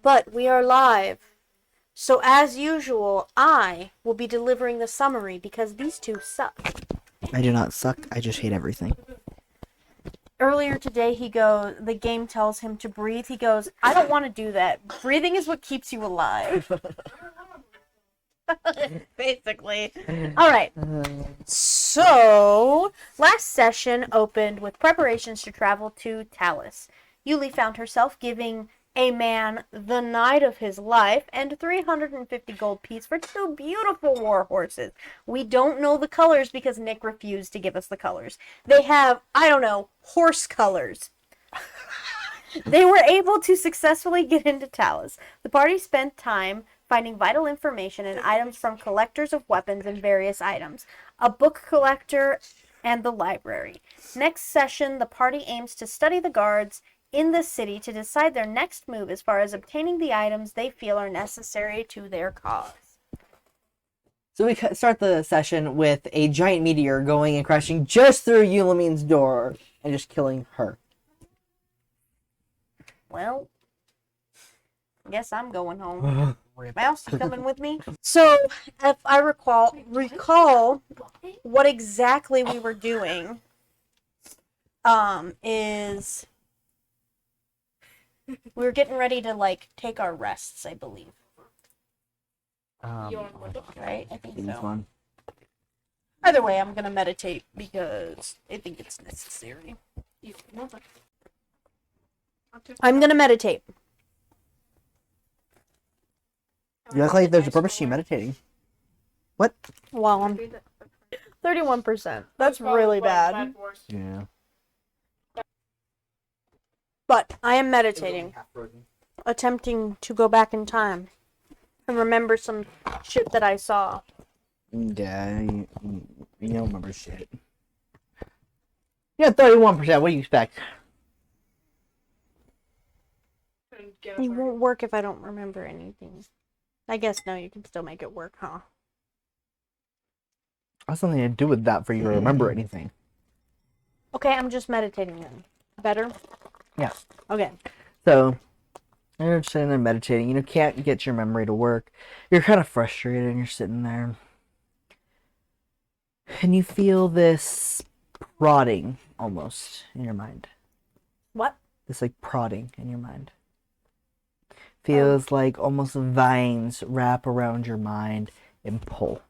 But we are live. So as usual, I will be delivering the summary because these two suck. I do not suck, I just hate everything. Earlier today, the game tells him to breathe. He goes, I don't want to do that. Breathing is what keeps you alive. Basically. Alright. So, last session opened with preparations to travel to Talus. Eulie found herself giving a man the night of his life and 350 gold piece for two beautiful war horses. We don't know the colors because Nick refused to give us the colors. They have, I don't know, horse colors. They were able to successfully get into Talus. The party spent time finding vital information and items from collectors of weapons and various items, a book collector, and the library. Next session, the party aims to study the guards in the city to decide their next move as far as obtaining the items they feel are necessary to their cause. So we start the session with a giant meteor going and crashing just through Eulimene's door and just killing her. Well, I guess I'm going home. Mouse, you coming with me? So, if I recall what exactly we were doing, is we were getting ready to take our rests, I believe. Right? I think so. One. Either way, I'm gonna meditate because I think it's necessary. I'm gonna meditate. You look like there's a purpose to you meditating. What? Well, I'm 31%. That's really bad. Yeah. But I am meditating, attempting to go back in time and remember some shit that I saw. Yeah, you don't remember shit. Yeah, 31%. What do you expect? It won't work if I don't remember anything. I guess no, you can still make it work, huh? Has something to do with that for you to remember anything. Okay, I'm just meditating then. Better? Yeah. Okay. So, you're sitting there meditating. You can't get your memory to work. You're kind of frustrated and you're sitting there. And you feel this prodding almost in your mind. What? This prodding in your mind. Feels like almost vines wrap around your mind and pull.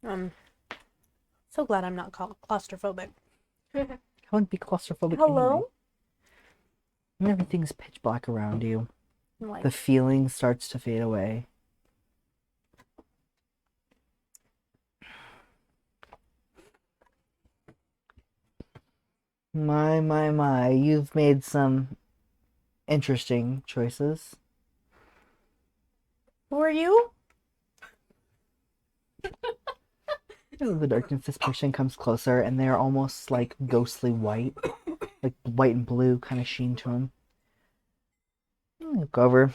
So glad I'm not claustrophobic. I wouldn't be claustrophobic. Hello? Anyway. And everything's pitch black around you. Like, The feeling starts to fade away. My, you've made some interesting choices. who are you? In the darkness, this person comes closer, and they're almost like ghostly white. Like white and blue kind of sheen to them. Look over.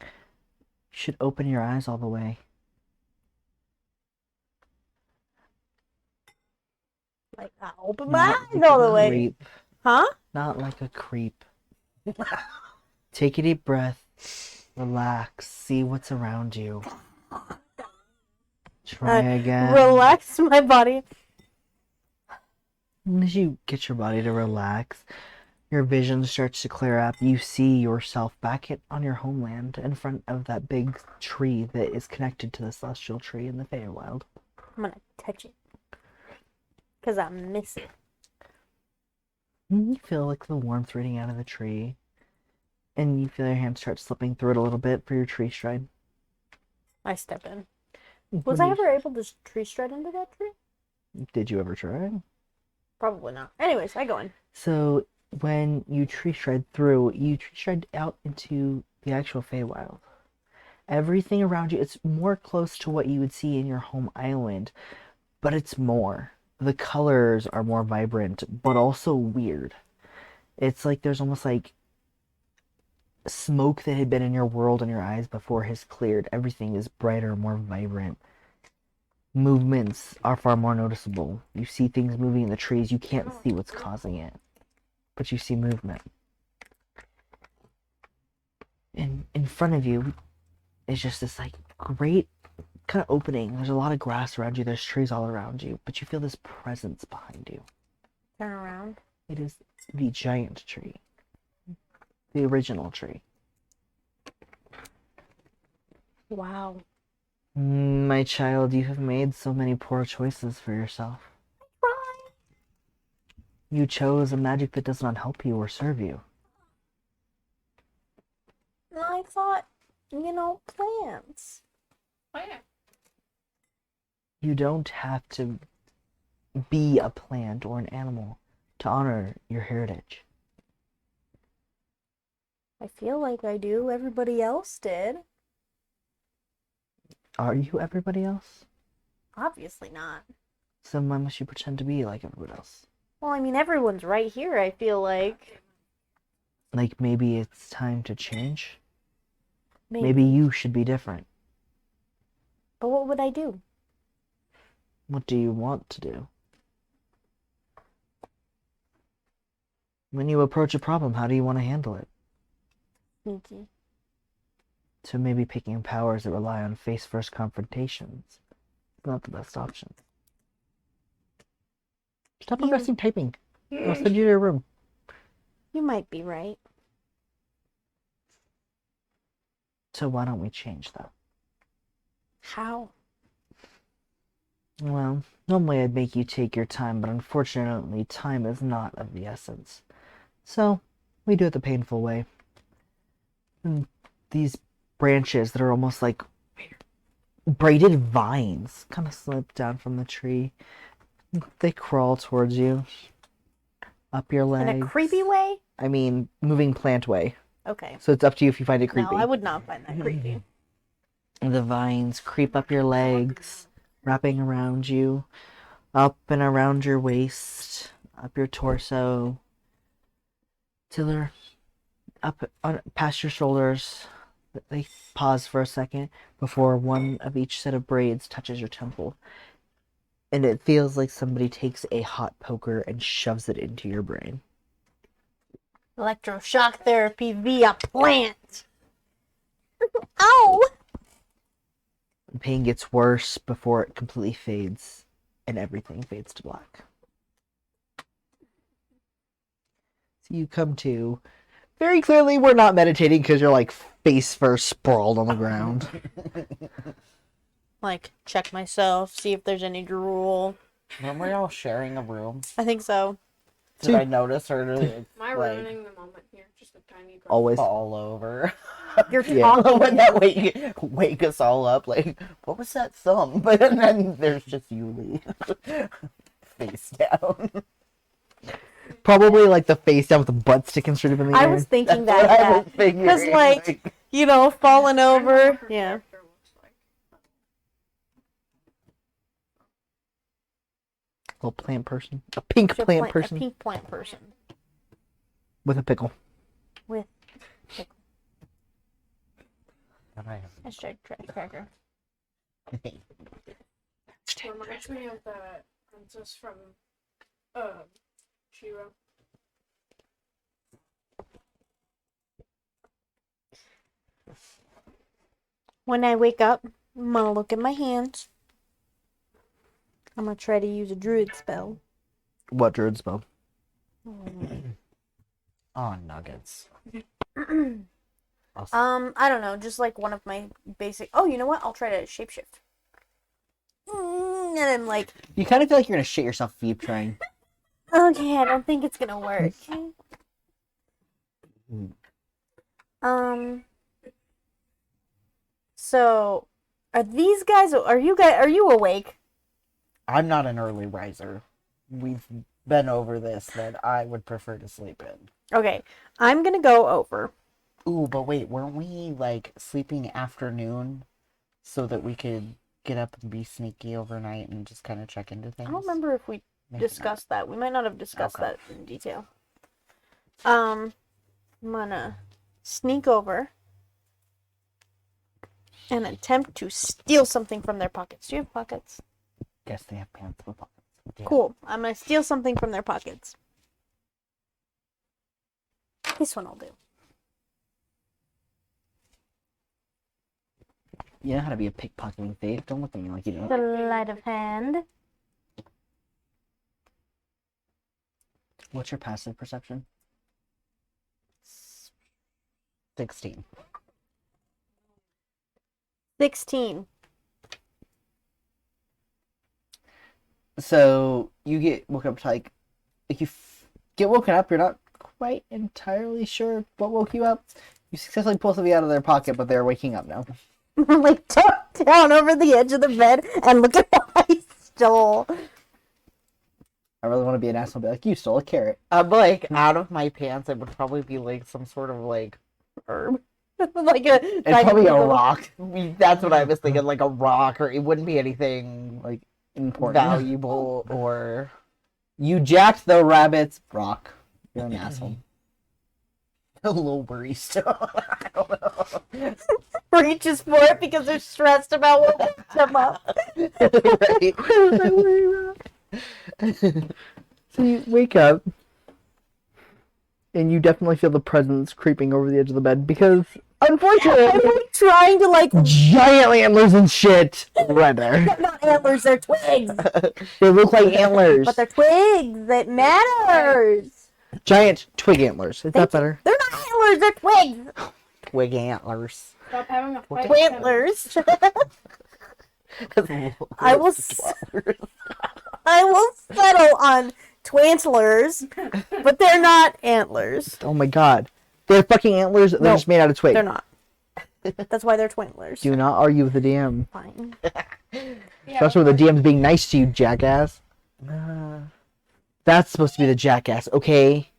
You should open your eyes all the way. Like, I open my eyes all the way. Creep. Huh? Not like a creep. Take a deep breath. Relax. See what's around you. Try again. Relax my body. As you get your body to relax, your vision starts to clear up. You see yourself back on your homeland in front of that big tree that is connected to the celestial tree in the Feywild. I'm gonna touch it. Because I miss it. And you feel like the warmth radiating out of the tree. And you feel your hand start slipping through it a little bit for your tree stride. I step in. Was I ever able to tree stride into that tree? Did you ever try? Probably not. Anyways, I go in. So when you tree stride through, you tree stride out into the actual Feywild. Everything around you, it's more close to what you would see in your home island, but it's more. The colors are more vibrant, but also weird. It's like there's almost like smoke that had been in your world and your eyes before has cleared. Everything is brighter, more vibrant. Movements are far more noticeable. You see things moving in the trees. You can't see what's causing it, but you see movement. And front of you is just this like great kind of opening. There's a lot of grass around you. There's trees all around you, but you feel this presence behind you. Turn around. It is the giant tree. The original tree. Wow. My child, you have made so many poor choices for yourself. You chose a magic that does not help you or serve you. I thought, plants. Plant. You don't have to be a plant or an animal to honor your heritage. I feel like I do. Everybody else did. Are you everybody else? Obviously not. So why must you pretend to be like everyone else? Well, I mean, everyone's right here, I feel like. Like maybe it's time to change? Maybe you should be different. But what would I do? What do you want to do? When you approach a problem, how do you want to handle it? Sneaky. So maybe picking powers that rely on face-first confrontations is not the best option. Stop aggressive typing. I'll send you to your room. You might be right. So why don't we change that? How? Well, normally I'd make you take your time, but unfortunately time is not of the essence. So, we do it the painful way. And these branches that are almost like braided vines kind of slip down from the tree. They crawl towards you. Up your legs. In a creepy way? I mean, moving plant way. Okay. So it's up to you if you find it creepy. No, I would not find that creepy. The vines creep up your legs, wrapping around you, up and around your waist, up your torso, till they're up past your shoulders. They pause for a second before one of each set of braids touches your temple. And it feels like somebody takes a hot poker and shoves it into your brain. Electroshock therapy via plant. Ow! The pain gets worse before it completely fades, and everything fades to black. So you come to. Very clearly, we're not meditating because you're like face first sprawled on the ground. Like, check myself, see if there's any drool. Weren't we all sharing a room? I think so. Did I notice her Am I like ruining the moment here? Just a tiny drop. Always. fall over? You're Yeah. talking. When that wake us all up, like, what was that thump? But then there's just Eulie face down. Probably like the face down with the butt sticking straight up in the I air. was thinking That's what I that. was figuring. Because, like, falling I know over. what her Yeah. character looks like. Little plant person. A pink She's a plant person A pink plant person. with a pickle. With And I hashtag cracker. Reminds me of that princess from Shiro. When I wake up, I'm gonna look at my hands. I'm gonna try to use a druid spell. What druid spell? Oh, nuggets. I don't know, just like one of my basic. Oh, you know what? I'll try to shapeshift. And I'm like, You kind of feel like you're gonna shit yourself if you keep trying. okay, I don't think it's gonna work. So, are these guys? Are you awake? I'm not an early riser. We've been over this that I would prefer to sleep in. Okay, I'm gonna go over. Ooh, but wait, weren't we like sleeping afternoon so that we could get up and be sneaky overnight and just kind of check into things? I don't remember if we Maybe not. discussed that. We might not have discussed Okay. that in detail. I'm gonna sneak over and attempt to steal something from their pockets. Do you have pockets? Guess they have pants with pockets. Yeah. Cool. I'm gonna steal something from their pockets. This one I'll do. You know how to be a pickpocketing thief. Don't look at me like you don't. Sleight of hand. What's your passive perception? 16. 16. So you get woken up to like if you get woken up, you're not quite entirely sure what woke you up. You successfully pull something out of their pocket, but they're waking up now. Like, tucked down over the edge of the bed and look at what I stole. I really want to be an asshole and be like, you stole a carrot. I'm like out of my pants. It would probably be like some sort of like Herb. Like a It's probably a little- rock. that's what I was thinking, like a rock, or it wouldn't be anything Like important. valuable or You jacked the rabbit's rock. You're an asshole. a little barista. I don't know. reaches for it because they're stressed about what wakes them up. Right. So you wake up, and you definitely feel the presence creeping over the edge of the bed because, I'm unfortunately, like trying to like giant antlers and shit right there. not antlers, they're twigs. They look like antlers. But they're twigs. That matters. Giant twig antlers. Is that better? They're not antlers, they're twigs. Twig antlers. Stop having a fight. Twantlers. I will I will settle on twantlers, but they're not antlers. Oh my god. They're fucking antlers. They're No, just made out of twig. They're not. That's why they're twantlers. Do not argue with the DM. Fine. Especially with the DM's being nice to you, jackass. That's supposed to be the jackass, okay?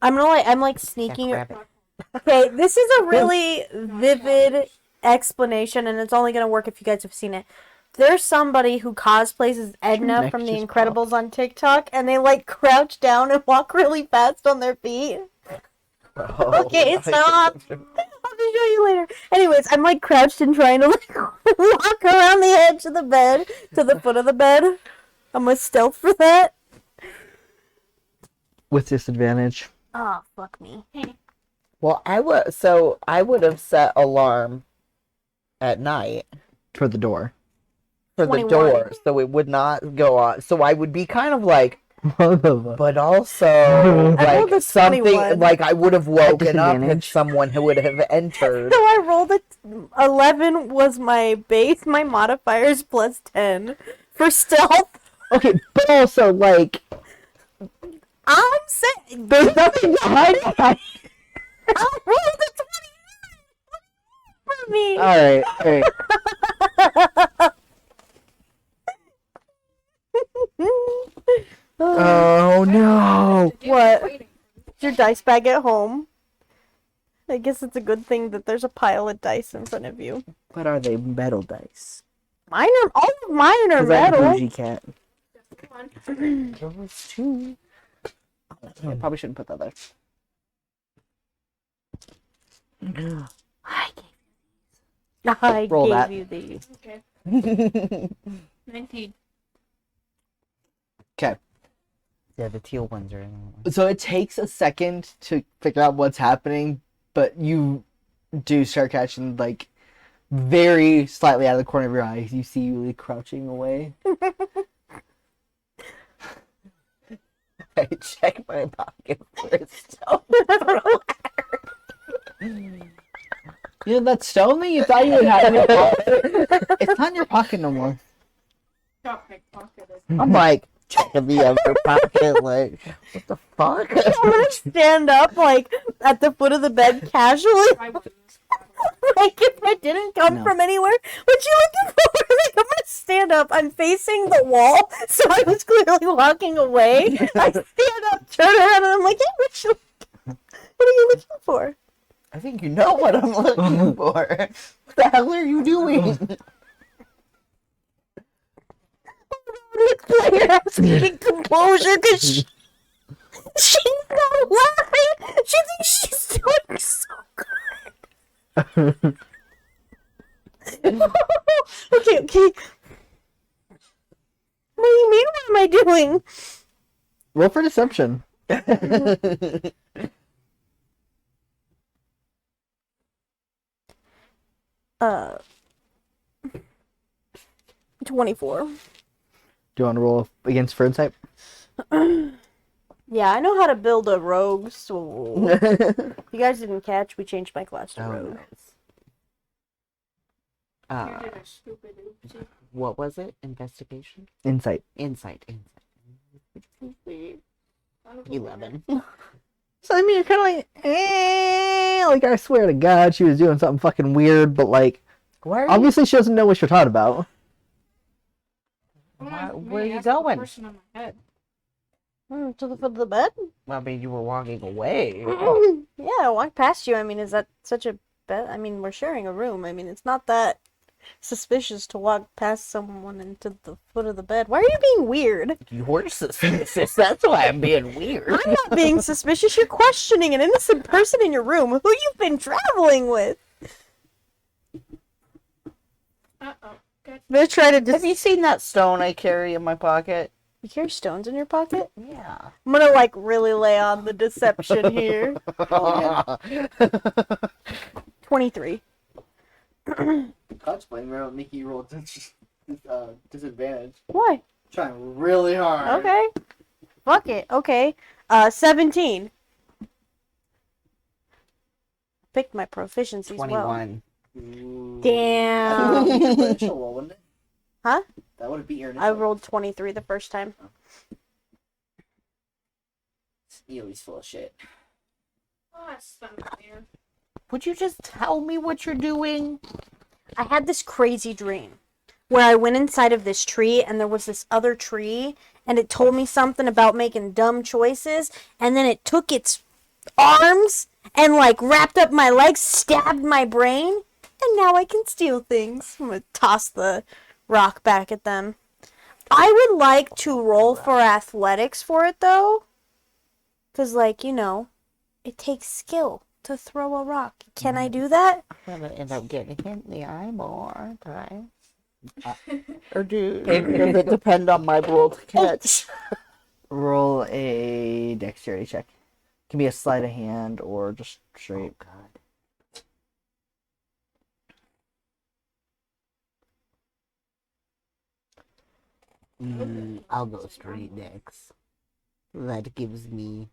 I'm like sneaking. Jackrabbit. Okay, this is a really vivid explanation, and it's only gonna work if you guys have seen it. There's somebody who cosplays as Edna neck from The just Incredibles on TikTok, and they like crouch down and walk really fast on their feet. Okay, stop. I'll just show you later. Anyways, I'm like crouched and trying to like walk around the edge of the bed to the foot of the bed. I'm with stealth for that. With disadvantage. Oh, fuck me. Well, I would have set alarm at night For the door. for 21. the door, so it would not go on. So I would be kind of like, But but also I rolled a like something 21. like I would have woken up and disadvantage. someone who would have entered. So I rolled 11 was my base. My modifier is plus 10 for stealth. okay, but also, like, I'm saying there's nothing behind it. I rolled a 29 for me. Alright. Oh no! What? Waiting. Is your dice bag at home? I guess it's a good thing that there's a pile of dice in front of you. What are they? Metal dice. Mine are all of mine are 'Cause I'm a metal. bougie cat. Come on. Those two. I probably shouldn't put that there. I Roll gave that. you these. Okay. 19. Okay. Yeah, the teal ones are in the So it takes a second to figure out what's happening, but you do start catching, like, very slightly out of the corner of your eyes, you see Eulie crouching away. I check my pocket for a stone. You know that stone that you thought you would have in your pocket? It's not in your pocket no more. Got pickpocketed. I'm like checking the other pocket, like what the fuck? I'm gonna stand up like at the foot of the bed casually, I was like if I didn't come No. from anywhere. What you looking for? Like I'm gonna stand up. I'm facing the wall, so I was clearly walking away. I stand up, turn around, and I'm like, "Hey, what are you looking for?" I think you know what I'm looking for. What the hell are you doing? Player asking composure because she's not laughing. She thinks she's doing so good. Okay. What do you mean? What am I doing? Roll for deception. Uh, 24. Do you want to roll against for insight? Yeah, I know how to build a rogue, so if you guys didn't catch, we changed my class to Oh, rogue. nice. You did a stupid oopsie. What was it? Investigation? Insight. Insight. 11. So I mean, you're kind of like, like I swear to God, she was doing something fucking weird, but like, Where are you, obviously she doesn't know what you're talking about. where are you That's the going? person on my head. To the foot of the bed? I mean, you were walking away. Yeah, I walked past you. I mean, is that such a bed? I mean, we're sharing a room. I mean, it's not that suspicious to walk past someone into the foot of the bed. Why are you being weird? You're suspicious. That's why I'm being weird. I'm not being suspicious. You're questioning an innocent person in your room who you've been traveling with. Uh-oh. Good. They're trying to Have just... you seen that stone I carry in my pocket? You carry stones in your pocket? Yeah. I'm gonna, like, really lay on the deception here. 23. Clutch playing around Nikki rolled disadvantage. Why? Trying really hard. Okay. Fuck it. Okay. 17. Picked my proficiencies well. 21. Ooh. Damn. That would beat your initial roll, wouldn't it? Huh? That would have beat your initial I rolled 23 the first time. Eulie's full of shit. Oh, that's unfair. Would you just tell me what you're doing? I had this crazy dream where I went inside of this tree and there was this other tree and it told me something about making dumb choices and then it took its arms and like wrapped up my legs, stabbed my brain, and now I can steal things. I'm gonna toss the rock back at them. I would like to roll for athletics for it though. Cause like, you know, it takes skill to throw a rock. Can I do that? I'm gonna end up getting hit in the eyeball, aren't I? Or does it depend on my roll to catch? Roll a dexterity check. Can be a sleight of hand or just straight. Oh, God. I'll go straight next. That gives me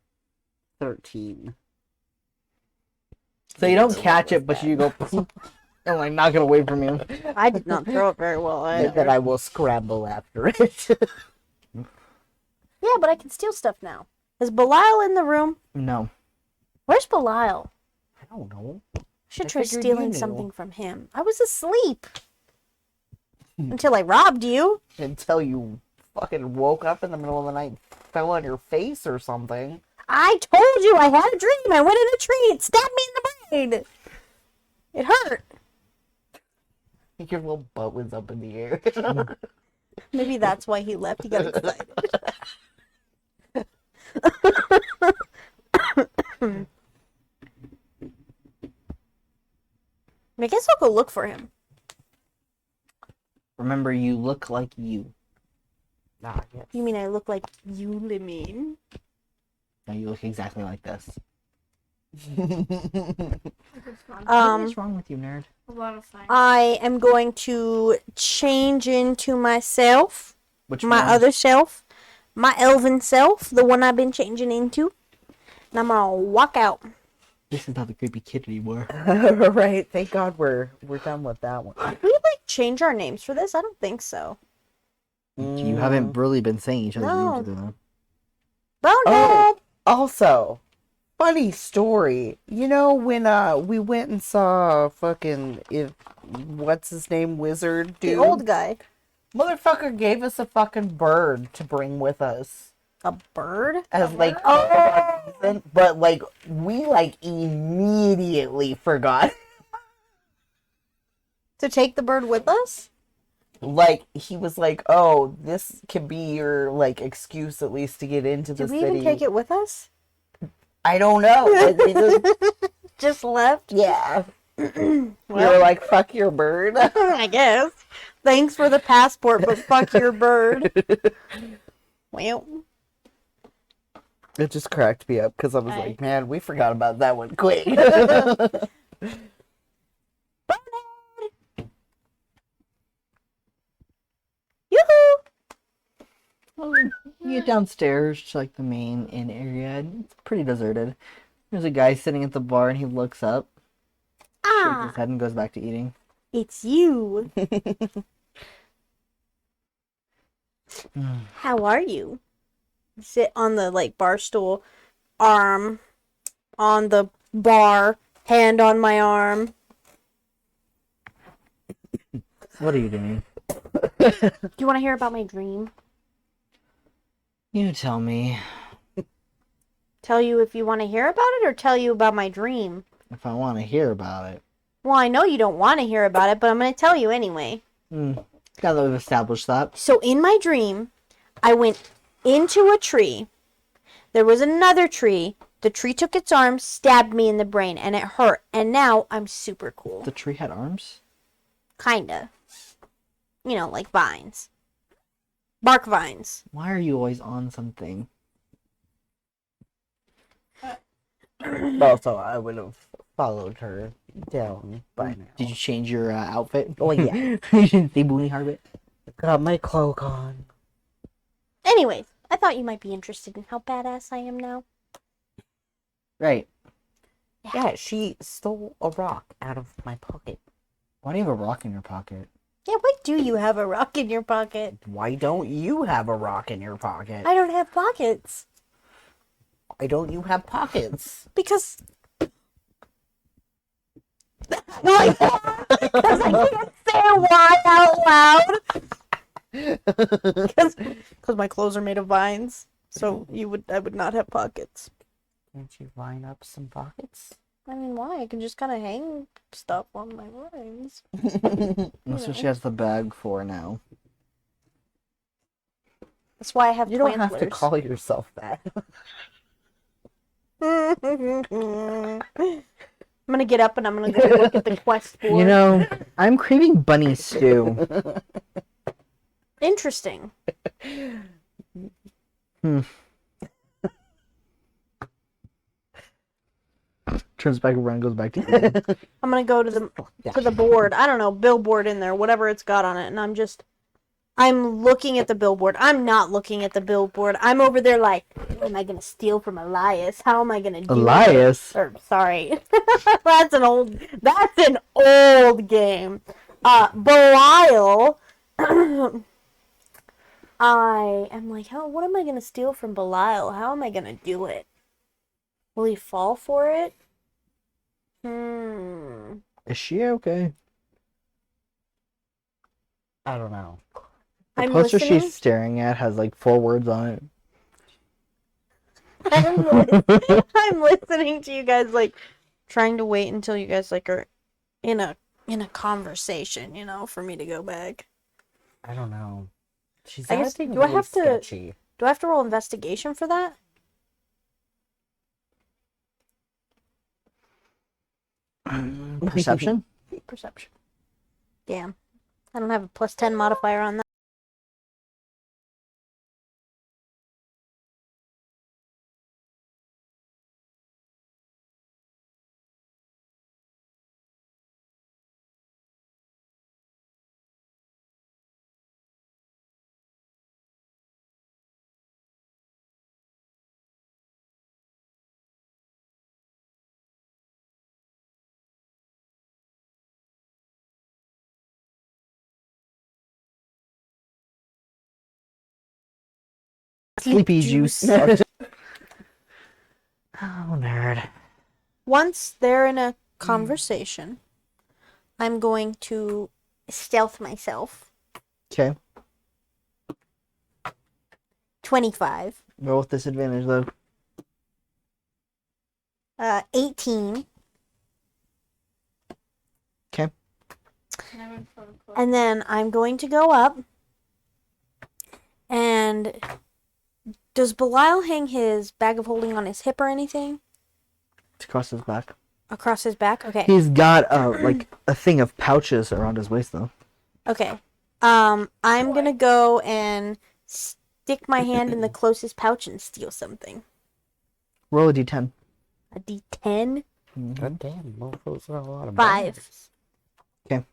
13. So you don't catch it, but you go and like knock it away from you. I did not throw it very well either. That I will scramble after it. Yeah, but I can steal stuff now. Is Belial in the room? No. Where's Belial? I don't know. I should I try figured you stealing knew. something from him. I was asleep. Until I robbed you. Until you fucking woke up in the middle of the night and fell on your face or something. I told you I had a dream. I went in a tree. It stabbed me in the brain. It hurt. Your little butt was up in the air. Maybe that's why he left. He got excited. I guess I'll go look for him. Remember, you look like you. Ah, yes. You mean I look like Eulimene? No, you look exactly like this. It's fun. What is wrong with you, nerd? A lot of fun. I am going to change into myself, Which my one? other self, my elven self, the one I've been changing into. And I'm gonna walk out. This is not the creepy kid anymore. Right. Thank God we're done with that one. Did we like change our names for this? I don't think so. You haven't really been saying each other's No. names to them. Bonehead! Oh, also, funny story. You know when we went and saw what's his name, wizard dude? The old guy. Motherfucker gave us a fucking bird to bring with us. A bird? As like, but like we like immediately forgot. To take the bird with us? Like he was like, "Oh, this could be your like excuse at least to get into the Did we city." even take it with us? I don't know. Like, we Just left? yeah. We Well. were like, "Fuck your bird." I guess. Thanks for the passport, but fuck your bird. Well. It just cracked me up because I was like, "Man, we forgot about that one quick." You get downstairs to like the main inn area, and it's pretty deserted. There's a guy sitting at the bar, and he looks up, shakes his head, and goes back to eating. It's you. How are you? Sit on the like bar stool, arm on the bar, hand on my arm. What are you doing? Do you want to hear about my dream? You tell me. Tell you if you want to hear about it, or tell you about my dream? If I want to hear about it. Well, I know you don't want to hear about it, but I'm going to tell you anyway. Now that we've established that. So in my dream, I went into a tree. There was another tree. The tree took its arm, stabbed me in the brain, and it hurt. And now I'm super cool. The tree had arms? Kinda. You know, like vines. Bark vines. Why are you always on something? Also, I would have followed her down by now. Did you change your outfit? Oh, yeah. You didn't see Boonie Harbit? Got my cloak on. Anyways, I thought you might be interested in how badass I am now. Right. Yeah, she stole a rock out of my pocket. Why do you have a rock in your pocket? Yeah, why do you have a rock in your pocket? Why don't you have a rock in your pocket? I don't have pockets. Why don't you have pockets? Because... Because I can't say why out loud. Because my clothes are made of vines. So I would not have pockets. Can't you line up some pockets? I mean, why? I can just kind of hang stuff on my vines. That's what she has the bag for now. That's why I have You don't have to plantlers. call yourself that. I'm gonna get up and I'm gonna go look at the quest board. You know, I'm craving bunny stew. Interesting. Turns back around, goes back to I'm gonna go to the board. I don't know, billboard in there, whatever it's got on it, and I'm looking at the billboard. I'm not looking at the billboard. I'm over there like, what am I gonna steal from Elias? How am I gonna do Elias? it? Or sorry. That's an old game. Belial. I am like, what am I gonna steal from Belial? How am I gonna do it? Will he fall for it? Is she okay? I don't know. The I'm poster listening. she's staring at has like 4 words on it. I'm listening to you guys, like, trying to wait until you guys like are in a conversation, you know, for me to go back. I don't know. She's I guess- acting do I really have to- sketchy. Do I have to roll investigation for that? Perception? Perception. Damn. I don't have a +10 modifier on that. Sleepy juice. Oh, nerd. Once they're in a conversation, I'm going to stealth myself. Okay. 25. Roll with disadvantage though. 18. Okay. And then I'm going to go up. And does Belial hang his bag of holding on his hip or anything? It's across his back. Across his back? Okay. He's got like a thing of pouches around his waist though. Okay. I'm gonna go and stick my hand in the closest pouch and steal something. Roll a d10. A D10? God damn, mofos are a lot of 5. Okay.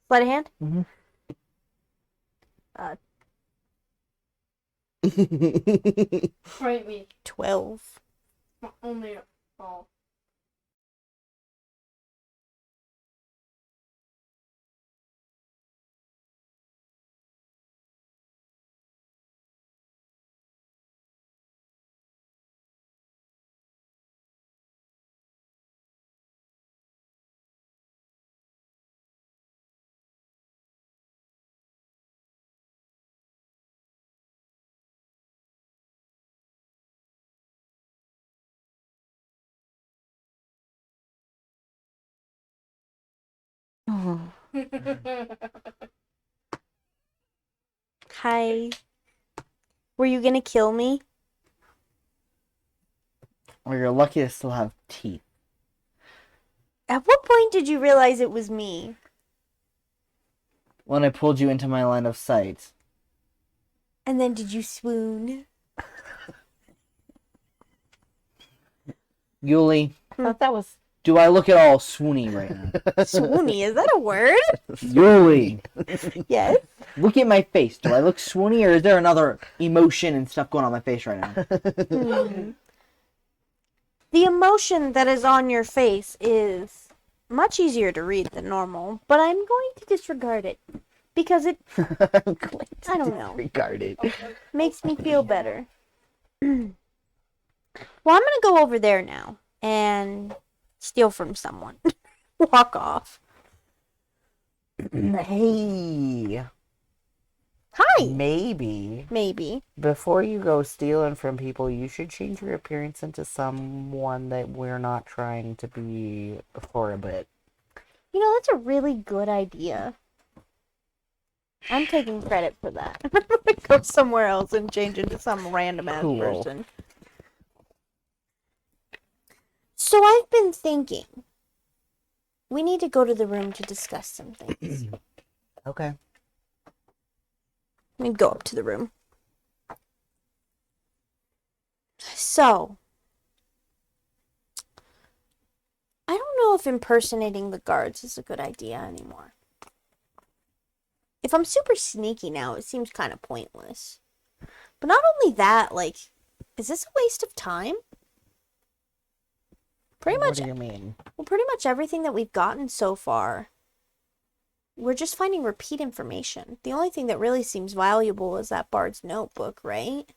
Sleight of hand? Mhm. Wait, me. 12. Only a ball. Hi. Were you gonna kill me? Or you're lucky to still have teeth. At what point did you realize it was me? When I pulled you into my line of sight. And then did you swoon? Eulie, I thought that was. do I look at all swoony right now? Swoony, is that a word? Eulie, Yes. look at my face. Do I look swoony, or is there another emotion and stuff going on my face right now? The emotion that is on your face is much easier to read than normal, but I'm going to disregard it because it I don't know. Regard it. makes me feel better. Well, I'm gonna go over there now and steal from someone. Walk off. Hey, Hi. maybe Maybe. before you go stealing from people, you should change your appearance into someone that we're not trying to be for a bit. You know, that's a really good idea. I'm taking credit for that. I'm gonna go somewhere else and change into some random ass Cool. person. So I've been thinking we need to go to the room to discuss some things. Okay. Let me go up to the room. So, I don't know if impersonating the guards is a good idea anymore. If I'm super sneaky now, it seems kind of pointless. But not only that, like, is this a waste of time? Pretty What much, do you mean? well, pretty much everything that we've gotten so far, we're just finding repeat information. The only thing that really seems valuable is that Bard's notebook, right?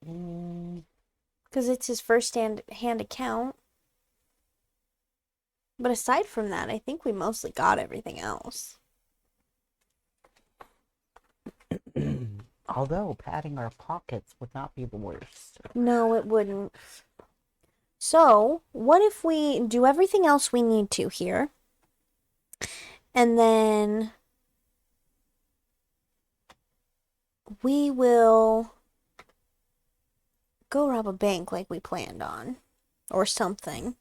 Because it's his first-hand account. But aside from that, I think we mostly got everything else. Although padding our pockets would not be the worst. No, it wouldn't. So, what if we do everything else we need to here? And then we will go rob a bank like we planned on. Or something.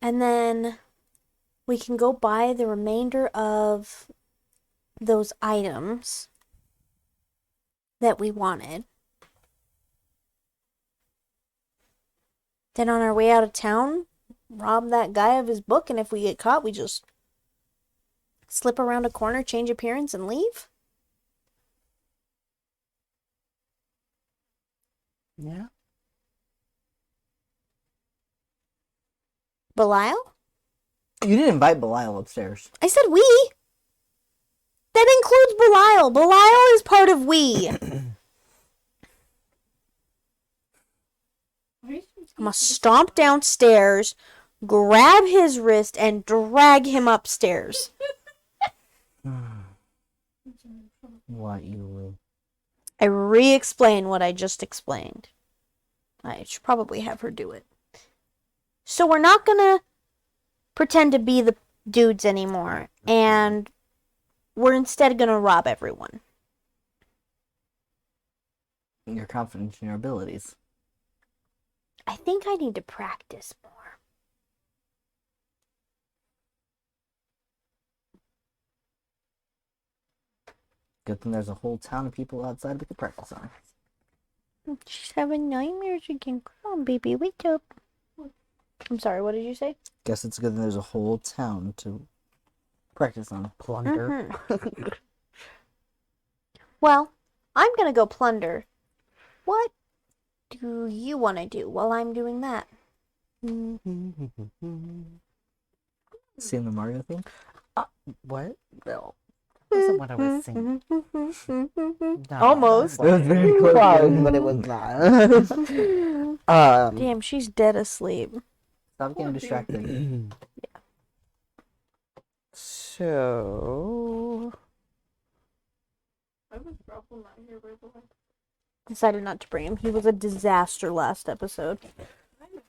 And then we can go buy the remainder of those items that we wanted. Then on our way out of town, rob that guy of his book, and if we get caught, we just slip around a corner, change appearance, and leave? Yeah. Belial? You didn't invite Belial upstairs. I said we. That includes Belial. Belial is part of we. I'm gonna stomp downstairs, grab his wrist, and drag him upstairs. What, Eulie? I re-explain what I just explained. I should probably have her do it. So we're not gonna pretend to be the dudes anymore, and we're instead gonna rob everyone. You're confident in your abilities. I think I need to practice more. Good thing there's a whole town of people outside we could practice on. She's having nightmares again. Come on, baby, wake up. I'm sorry, what did you say? Guess it's good that there's a whole town to practice on. Plunder. Well, I'm gonna go plunder. What do you want to do while I'm doing that? Sing the Mario thing. What? No. Wasn't what I was saying. No, Almost. That was very close. close, but it was not. Damn, she's dead asleep. Stop getting distracted. So I was probably not here, by the way. Decided not to bring him. He was a disaster last episode.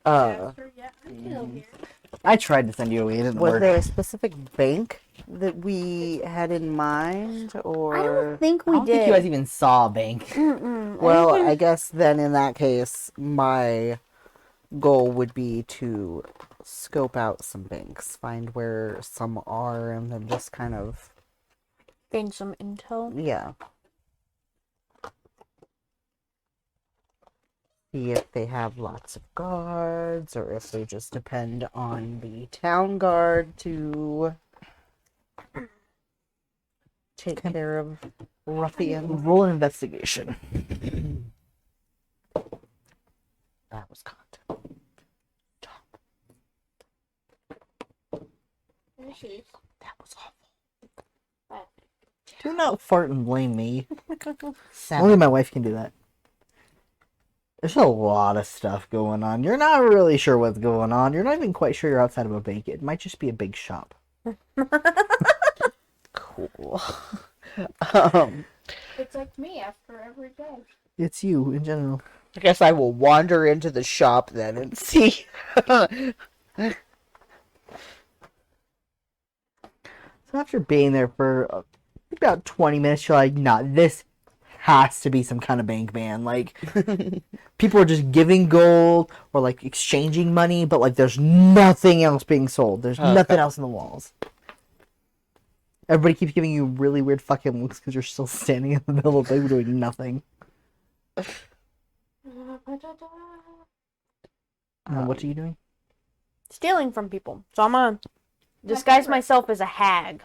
After, yeah, I'm still here. I tried to send you away. It didn't was work. there a specific bank that we had in mind, or? I don't think I we don't did. think you guys even saw a bank. Mm-mm. Well, I think I guess then in that case, my goal would be to scope out some banks, find where some are, and then just kind of, gained some intel. yeah. See if they have lots of guards, or if they just depend on the town guard to take care of ruffians. Roll an investigation. That was content. There she is. That was awful. Do not fart and blame me. 7. Only my wife can do that. There's a lot of stuff going on. You're not really sure what's going on. You're not even quite sure you're outside of a bank. It might just be a big shop. Cool. It's like me after every day. It's you in general. I guess I will wander into the shop then and see. So after being there for about 20 minutes, you're like, nah, this has to be some kind of bank, man. Like, people are just giving gold or, like, exchanging money, but, like, there's nothing else being sold. There's nothing else in the walls. Everybody keeps giving you really weird fucking looks because you're still standing in the middle of the thing doing nothing. What are you doing? Stealing from people. So I'm gonna disguise myself as a hag.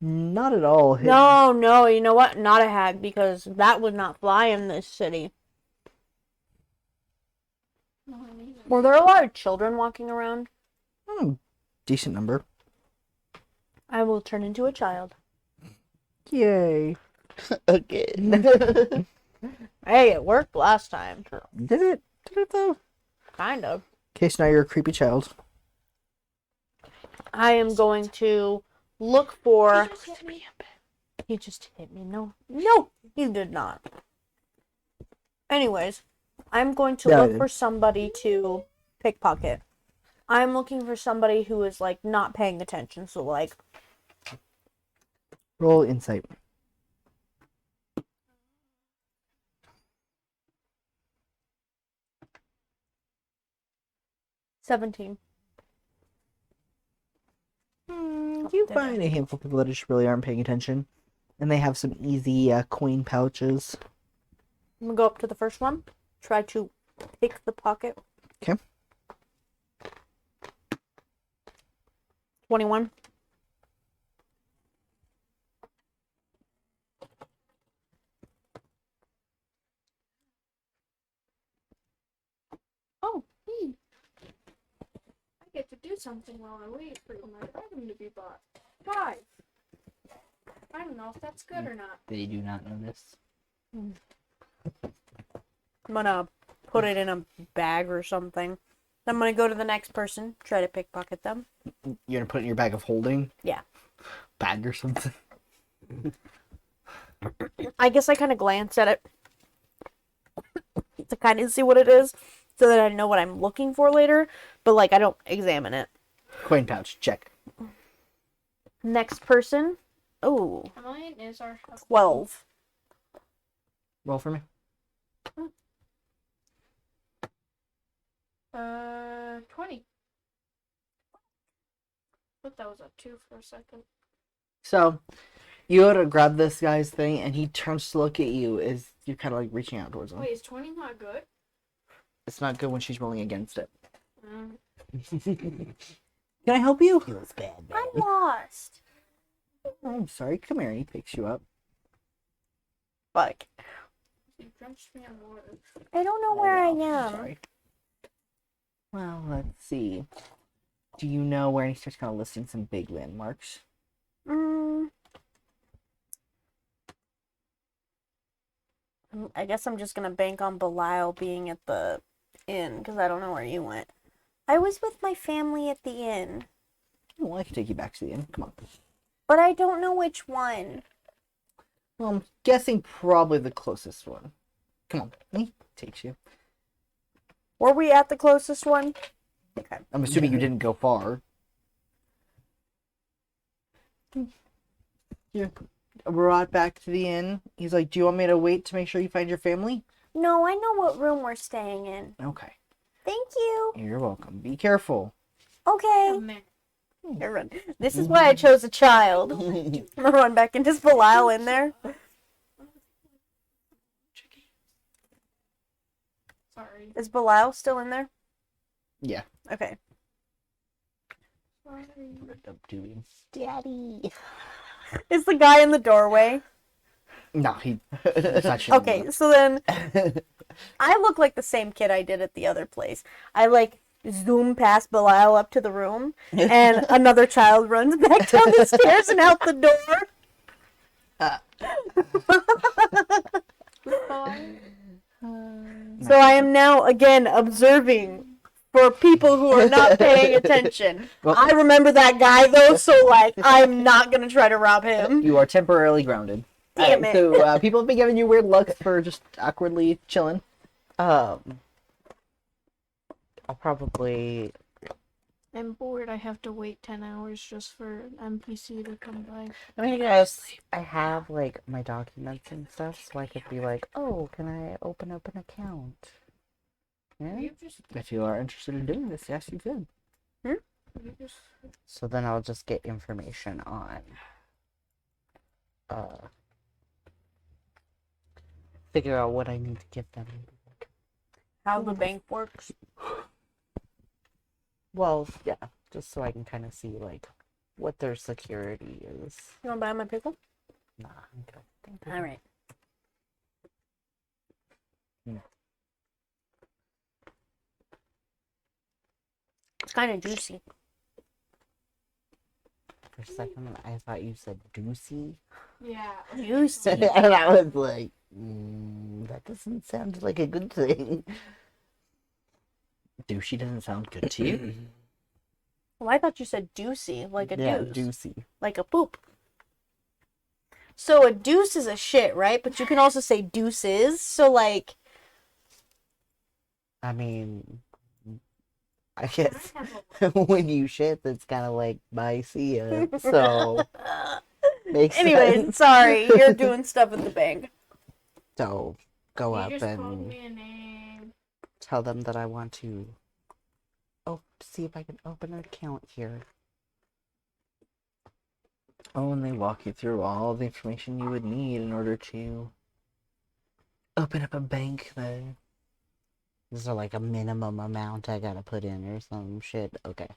Not at all. No, you know what? Not a hag, because that would not fly in this city. Were there a lot of children walking around? Decent number. I will turn into a child. Yay. Again. Hey, it worked last time. Did it? Did it though? Kind of. Okay, so now you're a creepy child. I am going to look for... He just hit me. No, he did not. Anyways, I'm going to Yeah, I look did. for somebody to pickpocket. I'm looking for somebody who is, like, not paying attention. So, like... Roll insight. $17. You find a handful of people that just really aren't paying attention. And they have some easy coin pouches. I'm gonna go up to the first one. Try to pick the pocket. Okay. 21. Oh, hey. I get to do something while I wait for my item to be bought. 5. I don't know if that's good or not. They do not know this. I'm gonna put it in a bag or something. I'm gonna go to the next person, try to pickpocket them. You're gonna put it in your bag of holding? Yeah. Bag or something? I guess I kind of glance at it to kind of see what it is, so that I know what I'm looking for later. But like, I don't examine it. Coin pouch, check. Next person. Oh, Mine is our 12. Roll for me. 20. But that was a 2 for a second. So, you go to grab this guy's thing, and he turns to look at you as you're kind of like reaching out towards him. Wait, is 20 not good? It's not good when she's rolling against it. Mm. Can I help you? Feels bad, I'm lost. Oh, I'm sorry. Come here. And he picks you up. Fuck. You drenched me in water. I don't know where I Oh, am. sorry. Well, let's see. Do you know where he starts kind of listing some big landmarks? I guess I'm just gonna bank on Belial being at the inn because I don't know where you went. I was with my family at the inn, Well, I can take you back to the inn. Come on. but I don't know which one. Well, I'm guessing probably the closest one. Come on. He takes you. Were we at the closest one? Okay. I'm assuming you didn't go far. You're brought back to the inn. He's like, do you want me to wait to make sure you find your family? No, I know what room we're staying in. Okay. Thank you. You're welcome. Be careful. Okay. Oh, man. Here, run. This is why I chose a child. I'm gonna run back into Belial in there. Sorry. Is Belial still in there? Yeah. Okay. Sorry. What up, doing? Daddy. Is the guy in the doorway? No, he's not showing Okay, up. so then I look like the same kid I did at the other place. I like zoom past Belial up to the room, and another child runs back down the stairs and out the door. So I am now again observing for people who are not paying attention. Well- I remember that guy though, so like I'm not gonna try to rob him. You are temporarily grounded. Damn Alright, it. So people have been giving you weird looks for just awkwardly chilling. I'll probably. I'm bored. I have to wait 10 hours just for an NPC to come by. I mean, I guess I have like my documents and stuff, so I could be like, "Oh, can I open up an account?" Yeah. You just, If you are interested in doing this, yes, you could. you just. So then I'll just get information on. Figure out what I need to give them. How the bank works. Well, yeah, just so I can kind of see like what their security is. You wanna buy my pickle? Nah, I'm good. Thank you. All right. It's kind of juicy. For a second, I thought you said doocy. Yeah. Juicy. And I was like, that doesn't sound like a good thing. Douchey doesn't sound good to you. Well, I thought you said deucey, like a Yeah, deuce. doocy. Like a poop. So a deuce is a shit, right? But you can also say deuces. So like, I mean, I guess when you shit, that's kind of like bye, see ya. So, makes anyways, sense. sorry, you're doing stuff at the bank. So, go You up just called and me a name. tell them that I want to see if I can open an account here. Oh, and they walk you through all the information you would need in order to open up a bank then. Is there like a minimum amount I gotta put in or some shit? Okay.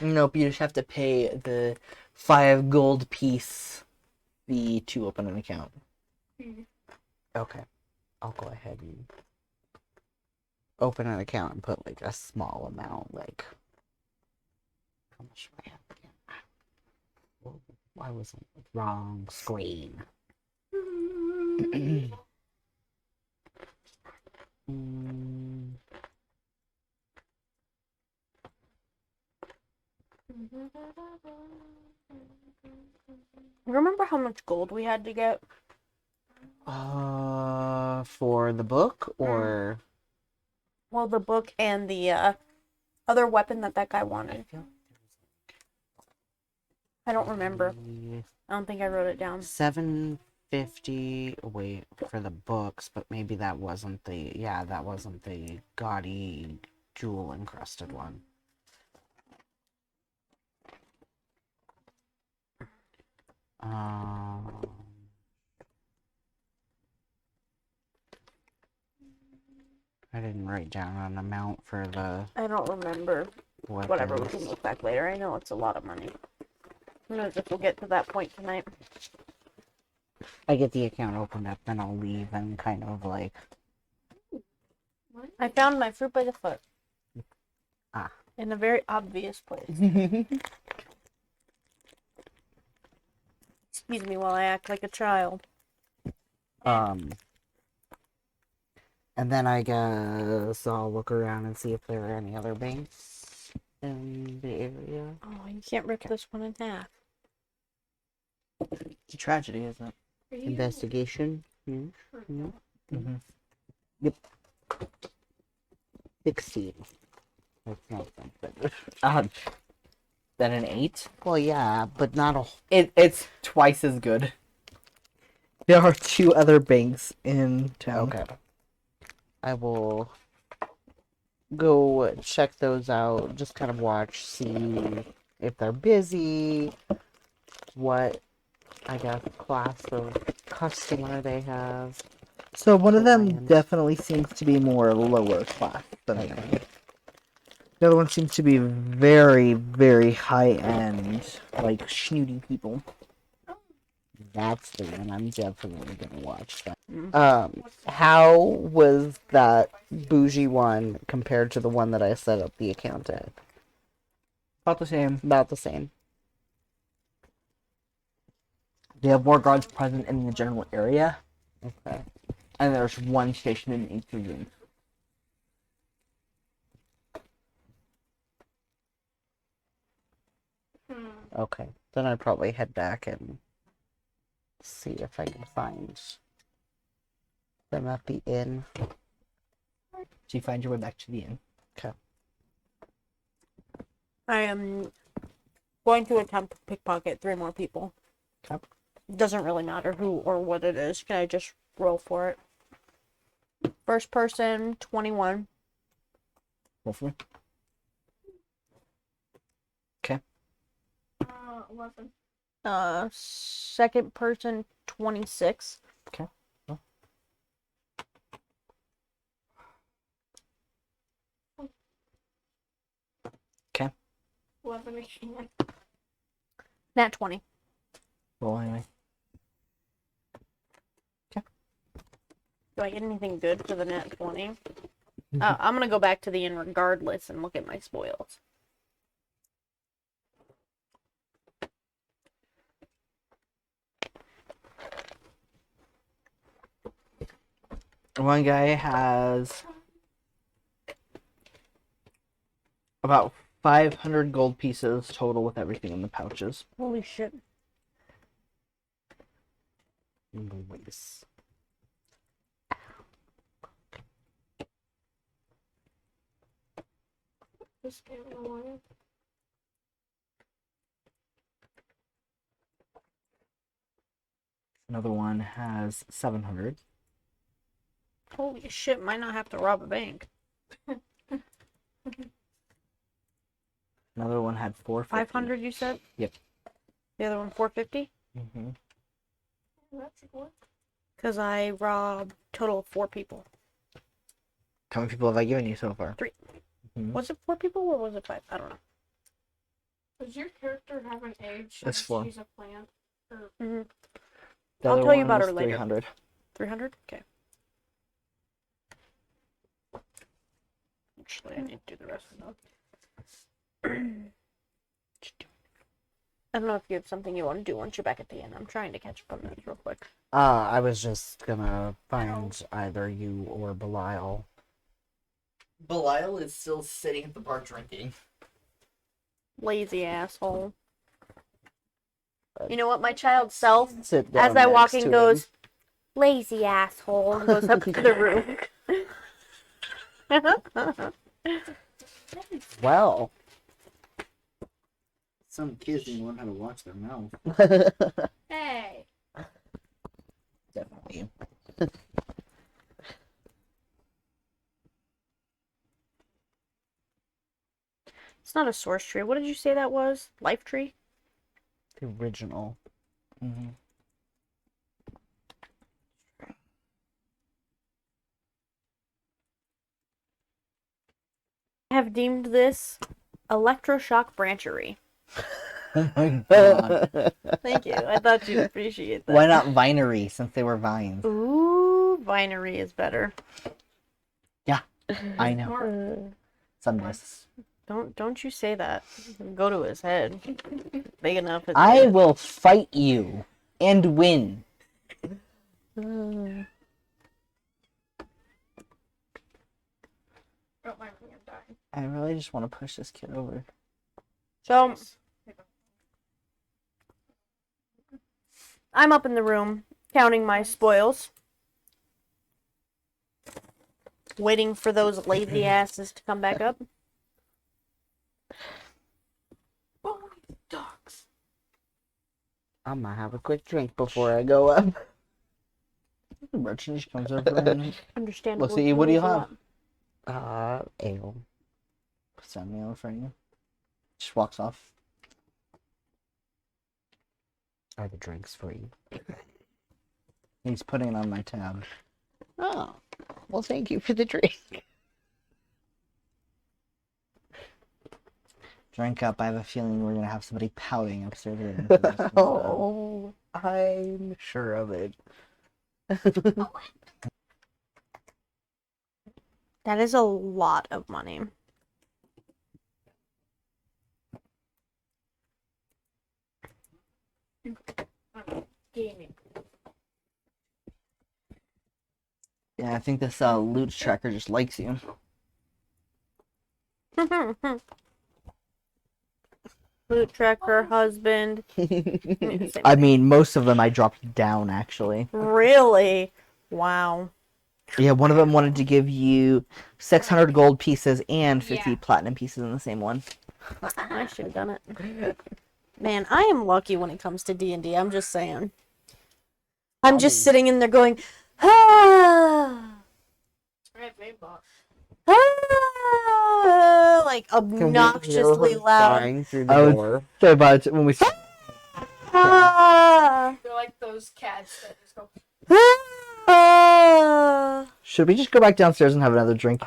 Nope, you just have to pay the 5 gold piece fee to open an account. Okay. I'll go ahead and open an account and put like a small amount, like how much do I have again? Whoa, why was it wrong screen? Remember how much gold we had to get? For the book or Well, the book and the other weapon that guy wanted. I don't remember. I don't think I wrote it down. 750. Wait, for the books, but maybe that wasn't the. Yeah, that wasn't the gaudy jewel encrusted one. I didn't write down an amount for the I don't remember. weapons. Whatever, we can look back later. I know it's a lot of money. Who knows if we'll get to that point tonight. I get the account opened up, then I'll leave and kind of like. I found my fruit by the foot. Ah. In a very obvious place. Excuse me while I act like a child. And then I guess I'll look around and see if there are any other banks in the area. Oh, you can't rip this one in half. It's a tragedy, isn't it? Are you Investigation. Mm-hmm. 16. That's not something. Then an 8? Well, yeah, but not a. It's twice as good. There are 2 other banks in town. Okay. I will go check those out. Just kind of watch, see if they're busy, what, I guess, class of customer they have. So one of them Client. definitely seems to be more lower class than the other. The other one seems to be very, very high end, like snooty people. That's the one I'm definitely gonna watch. That. Mm. How was that bougie one compared to the one that I set up the account at? About the same. About the same. They have more guards present in the general area, Okay. and there's one station in each region. Okay. Then I'd probably head back and see if I can find them at the inn. So you find your way back to the inn. I am going to attempt to pickpocket 3 more people. Okay. Doesn't really matter who or what it is. Can I just roll for it? First person, 21. Roll for me. 11. Second person, 26. Okay. Oh. 11 again. Nat 20. Roll anyway. Do I get anything good for the nat 20? I'm gonna go back to the inn regardless and look at my spoils. One guy has about 500 gold pieces total with everything in the pouches. Holy shit. Nice. This game annoying. Another one has 700. Holy shit, might not have to rob a bank. Another one had 450. 500, you said? Yep. The other one, 450? Mm-hmm. That's good. Because I robbed total of 4 people. How many people have I given you so far? 3. Mhm. Was it 4 people or was it 5? I don't know. Does your character have an age That's since 4. she's a plant? Or Mm-hmm. The I'll other tell you one about was her later. 300. 300? Okay. Actually, I need to do the rest of them. I don't know if you have something you want to do once you're back at the inn. I'm trying to catch up on this real quick. I was just gonna find either you or Belial. Belial is still sitting at the bar drinking. Lazy asshole. You know what? My child self, Sit down as I walk next in, to goes, lazy asshole, and goes up to the room. him. Well. Some kids didn't learn how to watch their mouth. hey, Definitely. It's not a source tree. What did you say that was? Life tree? The original. Mm-hmm. I have deemed this electroshock branchery. Oh my god. Thank you. I thought you'd appreciate that. Why not vinery, since they were vines? Ooh, vinery is better. Yeah, I know. Uh, Some days. don't you say that. Go to his head. Big enough. I will fight you and win. Don't mind me, I'm dying. I really just want to push this kid over. So, I'm up in the room counting my spoils, waiting for those lazy asses to come back up. Dogs. I'm gonna have a quick drink before I go up. The merchant just comes over and Understandable. looks at you. What do you have? Ale. Puts down the ale for you. Just walks off. Are the drinks free? He's putting it on my tab. Oh, well, thank you for the drink. Drink up. I have a feeling we're gonna have somebody pouting upstairs. Oh, I'm sure of it. That is a lot of money. Gaming. Yeah, I think this loot tracker just likes you. Loot tracker, husband. I mean, most of them I dropped down, actually. Really? Wow. Yeah, one of them wanted to give you 600 gold pieces and 50 Yeah. platinum pieces in the same one. I should have done it. Man, I am lucky when it comes to D&D. I'm just saying. I'm just sitting in there going, ah, Alright, babe boss. ah, like obnoxiously loud. Dying through the I was door. so about when we. Ah, They're like those cats that just go. ah, Should we just go back downstairs and have another drink?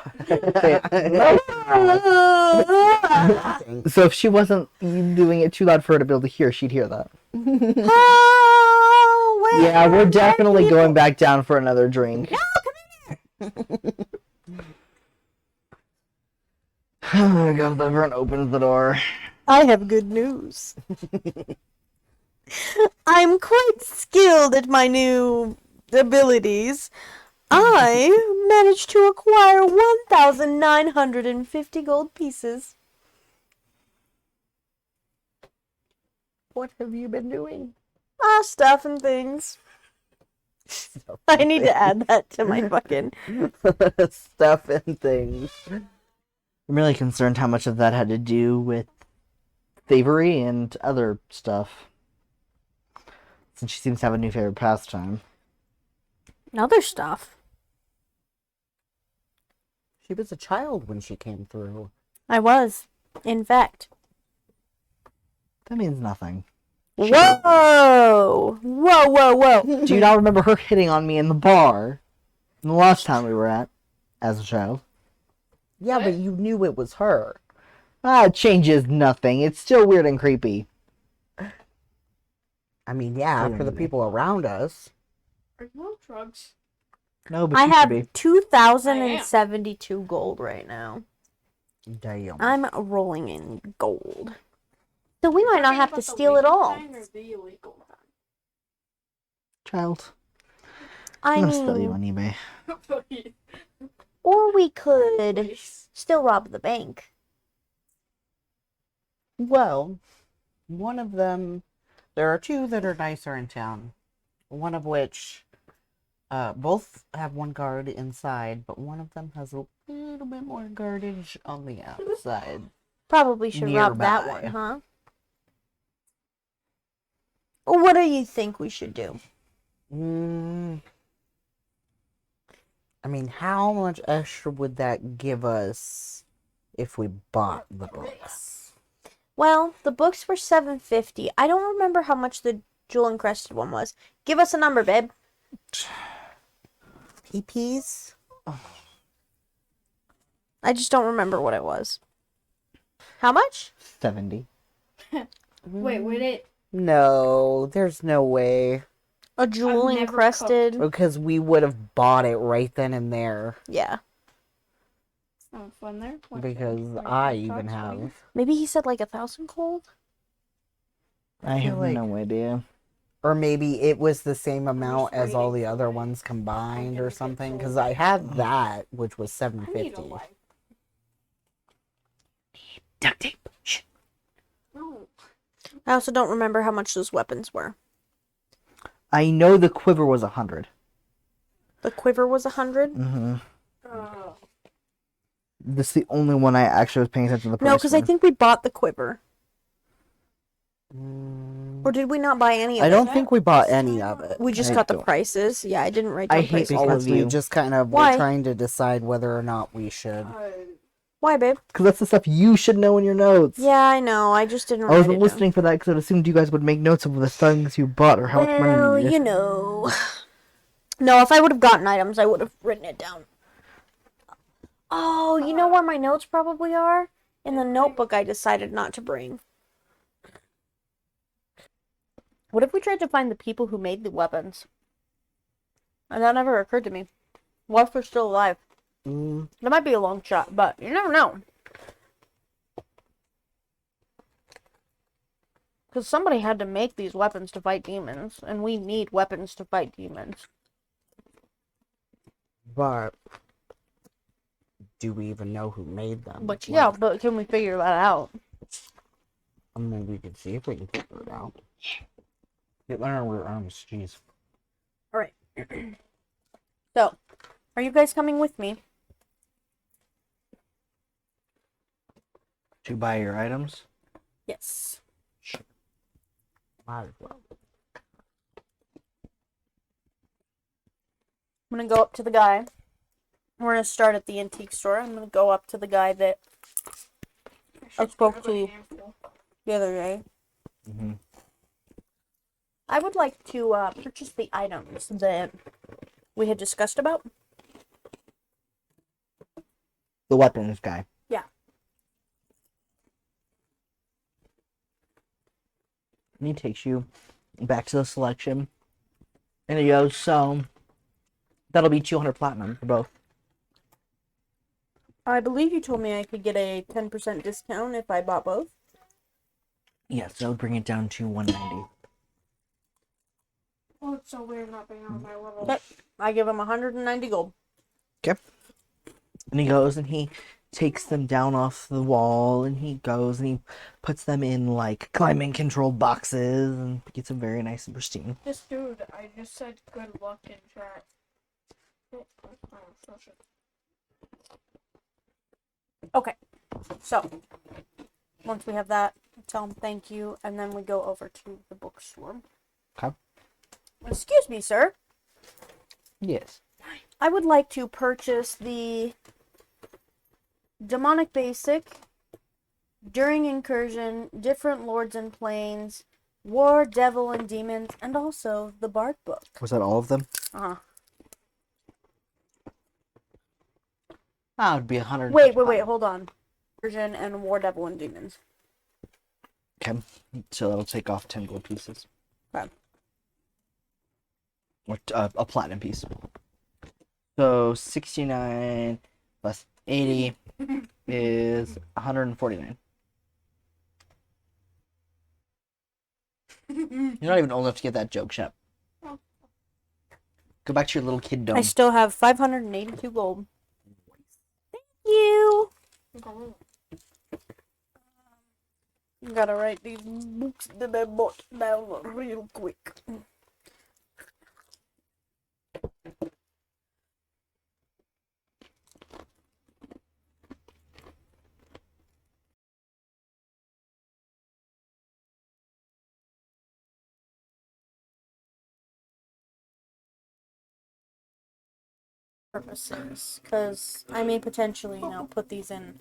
ah, So if she wasn't doing it too loud for her to be able to hear, she'd hear that. ah, where Yeah, we're are definitely people? going back down for another drink. Goes over and opens the door. I have good news. I'm quite skilled at my new abilities. I managed to acquire 1,950 gold pieces. What have you been doing? Stuff and things. I need to add that to my fucking... Stuff and things. I'm really concerned how much of that had to do with thievery and other stuff. Since she seems to have a new favorite pastime. Other stuff. She was a child when she came through. I was. In fact. That means nothing. Whoa! Whoa, whoa, whoa. Do you not remember her hitting on me in the bar? The last time we were at, as a child. Yeah, but you knew it was her. It changes nothing. It's still weird and creepy. I mean, yeah, for the people around us. Are you on drugs? No, but I she should have be. 2,072 gold right now. Damn. I'm rolling in gold. So we might not Talking have to about the steal it legal all. kind or the illegal Child. I I'm gonna sell you mean, on eBay. kind? or we could still rob the bank. Well, one of them, there are two that are nicer in town. One of which, both have one guard inside, but one of them has a little bit more guardage on the outside. Probably should rob that Nearby. one, huh? What do you think we should do? I mean, how much extra would that give us if we bought the books? Well, the books were $750. I don't remember how much the jewel encrusted one was. Give us a number, babe. PPs? I just don't remember what it was. How much? 70. Wait, would it? No, there's no way. A jewel never encrusted. Because we would have bought it right then and there. Yeah. Oh, fun there. What, Because like, I like even dogs, have. Maybe he said like 1,000 gold? I feel have like- no idea. Or maybe it was the same amount just as all the waiting other for it. ones combined I'm or gonna get something. Because sold. I had that, which was I need a 750. wife. Duct tape. Shh. No. I also don't remember how much those weapons were. I know the quiver was 100. The quiver was 100? Mm-hmm. Uh, This is the only one I actually was paying attention to the price No, because I for. think we bought the quiver. Mm, Or did we not buy any of I it? don't think we bought any of it. We just I got the don't- prices. Yeah, I didn't write down I hate prices. all Because of we you. just kind of Why? were trying to decide whether or not we should. Why, babe? Because that's the stuff you should know in your notes. Yeah, I know. I just didn't I write wasn't it listening for that because I assumed you guys would make notes of the things you bought or how much down. money Well, you you needed. know. No, if I would have gotten items, I would have written it down. Oh, you know where my notes probably are? In the notebook I decided not to bring. What if we tried to find the people who made the weapons? And that never occurred to me. What if they're still alive? Mm, That might be a long shot, but you never know. Because somebody had to make these weapons to fight demons, and we need weapons to fight demons. but do we even know who made them? But yeah, but can we figure that out? I mean, we could see if we can figure it out. Get Leonard arms, jeez. Alright. So, are you guys coming with me? To buy your items? Yes. Might as well. I'm gonna go up to the guy. We're gonna start at the antique store. I'm gonna go up to the guy that I spoke to the other day. Mm-hmm. I would like to purchase the items that we had discussed about. The weapons guy. Yeah. And he takes you back to the selection. And he goes, so that'll be 200 platinum for both. I believe you told me I could get a 10% discount if I bought both. Yes, that would bring it down to 190. Oh, it's so weird not being on my level. Okay. I give him 190 gold. And he goes and he takes them down off the wall and he goes and he puts them in like climate controlled boxes and gets them very nice and pristine. This dude, I just said good luck in chat. Oh, such a- Okay. So, once we have that, tell him thank you, and then we go over to the bookstore. Okay. Excuse me, sir. Yes. I would like to purchase the Demonic Basic, During Incursion, Different Lords and Planes, War, Devil, and Demons, and also the Bard book. Was that all of them? Uh-huh. That would be 100. Wait, hold on. Incursion and War, Devil, and Demons. Okay. So that'll take off 10 gold pieces. Okay. Or a platinum piece. So 69 plus 80 is 149. You're not even old enough to get that joke, Shep. Go back to your little kid dome. I still have 582 gold. Thank you. Gotta write these books that I bought down real quick. Purposes, because I may potentially, put these in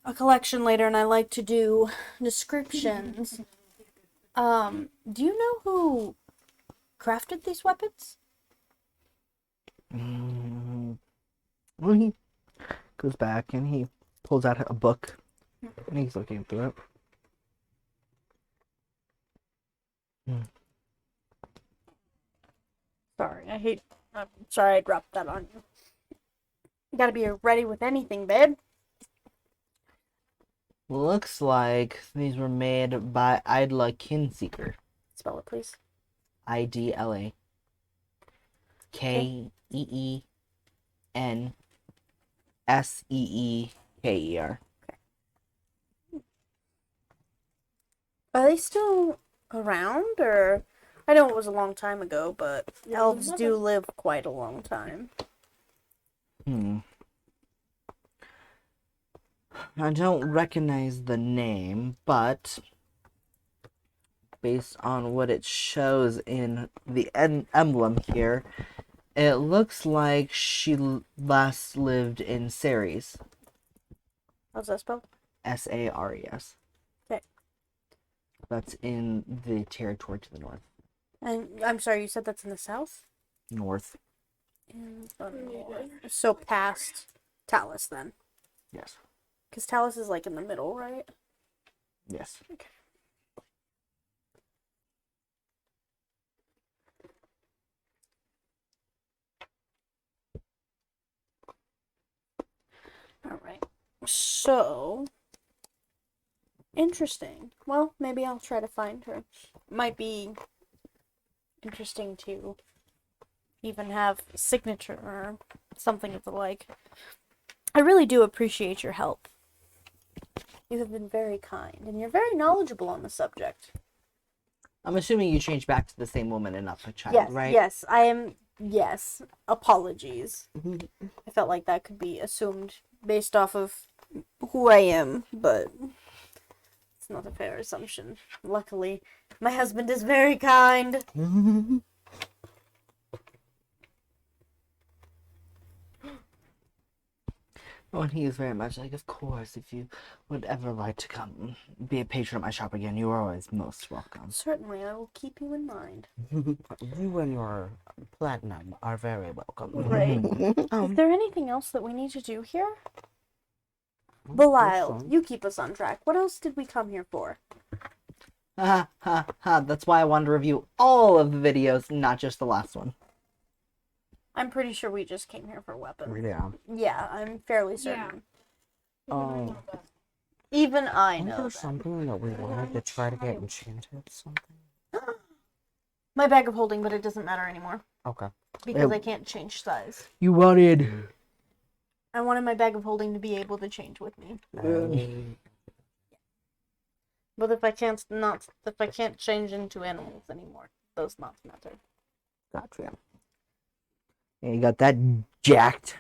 a collection later, and I like to do descriptions. Do you know who crafted these weapons? Well, he goes back and he pulls out a book and he's looking through it. Sorry, I'm sorry I dropped that on you. You gotta be ready with anything, babe. Looks like these were made by ElyKhitten. Spell it, please. IDLAKENSEEKER. Are they still around, or I know it was a long time ago, but elves do live quite a long time. I don't recognize the name, but based on what it shows in the emblem here, it looks like she last lived in Ceres. How's that spelled? Sares. Okay. That's in the territory to the north. And I'm sorry, you said that's in the south? North. In the north. So past Talus, then. Yes. Because Talus is like in the middle, right? Yes. Okay. Alright. So, interesting. Well, maybe I'll try to find her. Might be interesting to even have a signature or something of the like. I really do appreciate your help. You have been very kind, and you're very knowledgeable on the subject. I'm assuming you changed back to the same woman and not the child, Yes, right? yes, I am. Yes, apologies. I felt like that could be assumed based off of who I am, but it's not a fair assumption. Luckily, my husband is very kind. Oh, and he is very much like, of course, if you would ever like to come be a patron of my shop again, you are always most welcome. Certainly, I will keep you in mind. You and your platinum are very welcome. Right. Is there anything else that we need to do here? Belial, you keep us on track. What else did we come here for? Ha ha ha, that's why I wanted to review all of the videos, not just the last one. I'm pretty sure we just came here for weapons. Yeah. Yeah, I'm fairly certain. Oh. Even I Isn't know there that. something that we wanted to try to get enchanted? Something? My bag of holding, but it doesn't matter anymore. Okay. Because I can't change size. You wanted... I wanted my bag of holding to be able to change with me. But if I can't change into animals anymore, those not matter. Gotcha. Yeah, you got that jacked.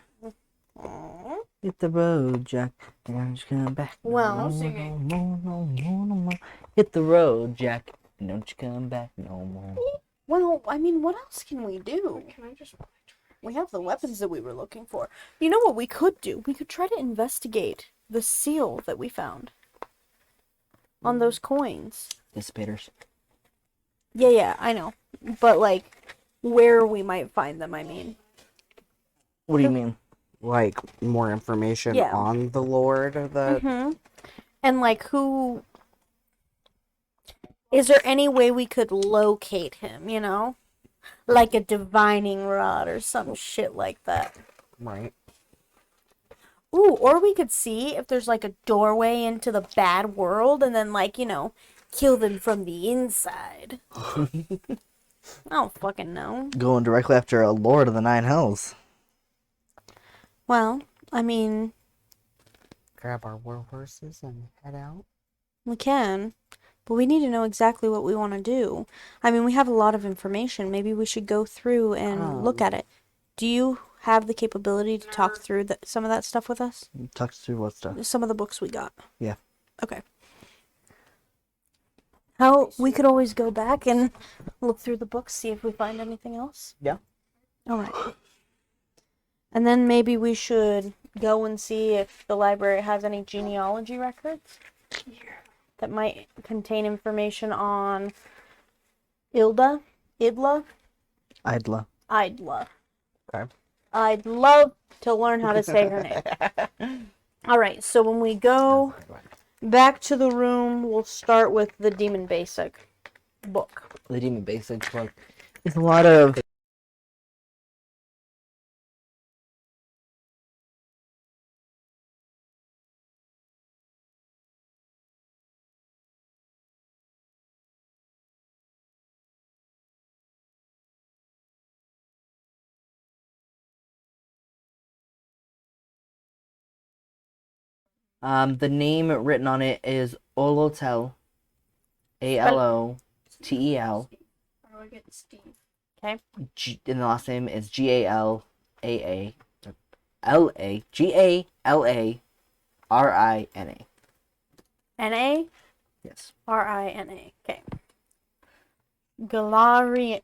Aww. Hit the road, Jack. And just come back. Well, No. Hit the road, Jack. And don't you come back no more. well, I mean, what else can we do? Can I just... We have the weapons that we were looking for. You know what we could do? We could try to investigate the seal that we found on those coins. Dissipators. Yeah, I know. But, like, where we might find them, I mean. What do you mean? Like, more information Yeah. on the Lord of the... Mm-hmm. And, like, who... Is there any way we could locate him, you know? Like a divining rod or some shit like that. Right. Ooh, or we could see if there's, like, a doorway into the bad world and then, like, you know, kill them from the inside. I don't fucking know. Going directly after a Lord of the Nine Hells. Well, I mean, Grab our war horses and head out. we can, but we need to know exactly what we want to do. I mean, we have a lot of information. Maybe we should go through and look at it. Do you have the capability to talk through some of that stuff with us? Talk through what stuff? Some of the books we got. Yeah. Okay. We could always go back and look through the books, see if we find anything else. Yeah. All right. And then maybe we should go and see if the library has any genealogy records that might contain information on Idla. Idla. Okay. I'd love to learn how to say her name. All right, so when we go back to the room, we'll start with the Demon Basic book. the Demon Basics book is a lot of the name written on it is Olotel, Alotel. How do I get Steve? Okay. And the last name is Gallarina. N-A? Yes. R-I-N-A. Okay. Gallarina.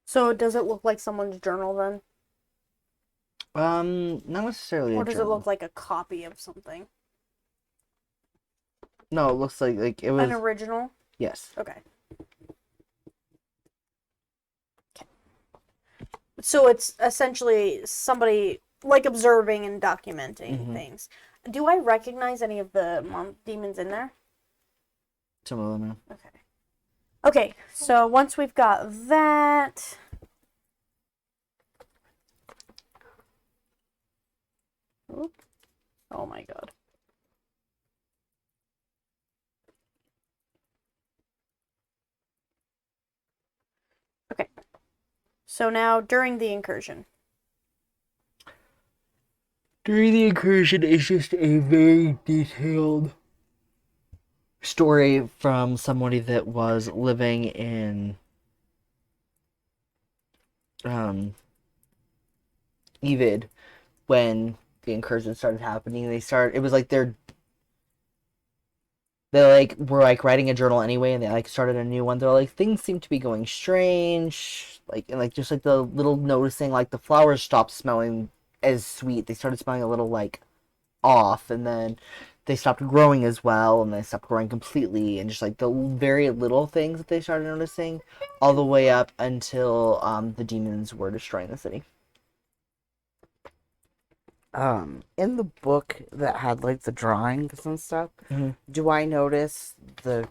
So does it look like someone's journal then? Not necessarily Or a does it journal. look like a copy of something? No, it looks like it was. An original? Yes. Okay. So it's essentially somebody like observing and documenting things. Do I recognize any of the demons in there? Some of them. Okay. Okay, so once we've got that. Oop. Oh my god. Okay. So now during the incursion. During the incursion is just a very detailed story from somebody that was living in Evid when the incursion started happening. It was like they like were like writing a journal anyway, and they like started a new one. They're like, things seem to be going strange, like, and like just like the little noticing, like the flowers stopped smelling as sweet. They started smelling a little like off, and then they stopped growing as well, and they stopped growing completely, and just like the very little things that they started noticing, all the way up until the demons were destroying the city. In the book that had like the drawings and stuff, Mhm. do I notice the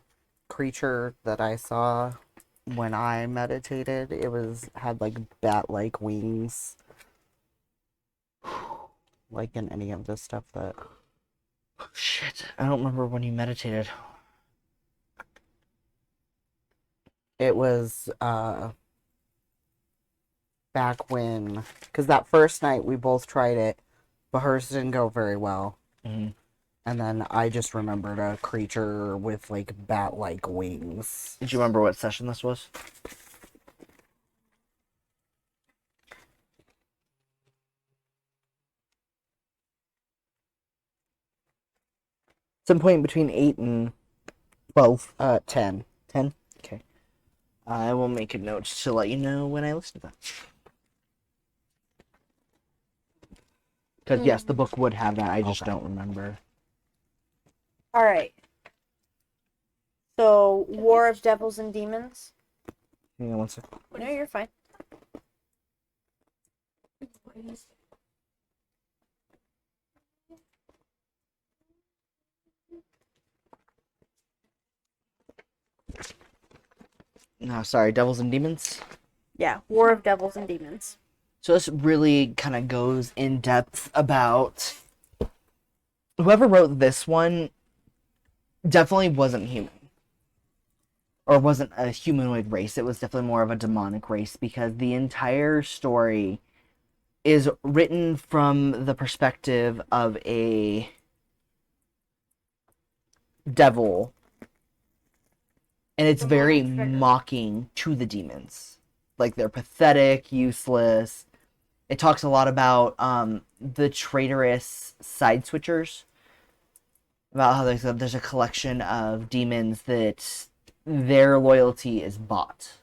creature that I saw when I meditated? It had like bat-like wings, like in any of the stuff that. Shit, I don't remember when you meditated. It was back when, because that first night we both tried it, but hers didn't go very well. Mm-hmm. And then I just remembered a creature with like bat-like wings. Did you remember what session this was? Some point between 8 and 12. 10. 10? Okay. I will make a note to let you know when I listen to that. Because, yes, the book would have that. I just don't remember. Alright. So, War of Devils and Demons. Hang on one second. No, you're fine. No, sorry, Devils and Demons. Yeah, War of Devils and Demons. So this really kind of goes in depth about whoever wrote this one definitely wasn't human. Or wasn't a humanoid race. It was definitely more of a demonic race because the entire story is written from the perspective of a devil. And it's very mocking to the demons. Like, they're pathetic, useless. It talks a lot about the traitorous side switchers. About how there's a collection of demons that their loyalty is bought.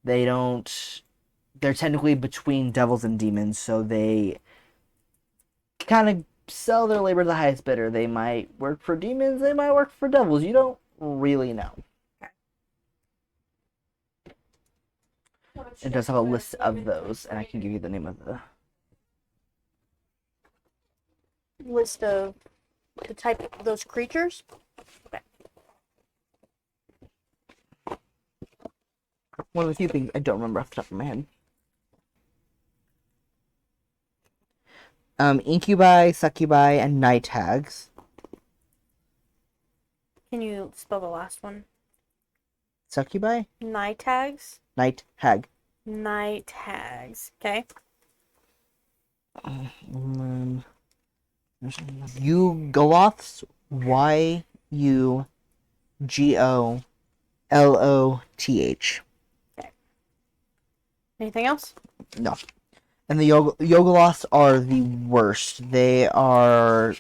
They're technically between devils and demons, so they kind of sell their labor to the highest bidder. They might work for demons, they might work for devils. You don't really know. but she It does have a doesn't list of even those, and I can give you the name of the. List of the type of those creatures. One of the few things I don't remember off the top of my head. Incubi, succubi, and night hags. Can you spell the last one? Succubi? Night tags. Night hag. Night hags. Okay. Ugoloths. Yugoloth. Anything else? No. And the Yogoloths are the worst. They are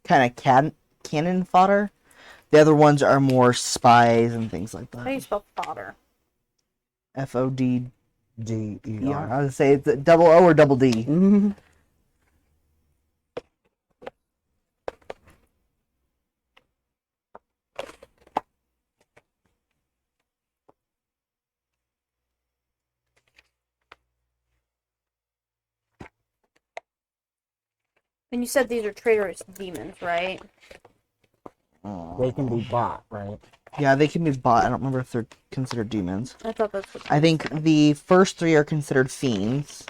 kind of cannon fodder. The other ones are more spies and things like How do you that. spell fodder? FODDER. DER. I would say it's a double O or double D. Mm-hmm. And you said these are traitorous demons, right? They can be bought, right? Yeah, they can be bought. I don't remember if they're considered demons. I thought that's what. I think the first three are considered fiends.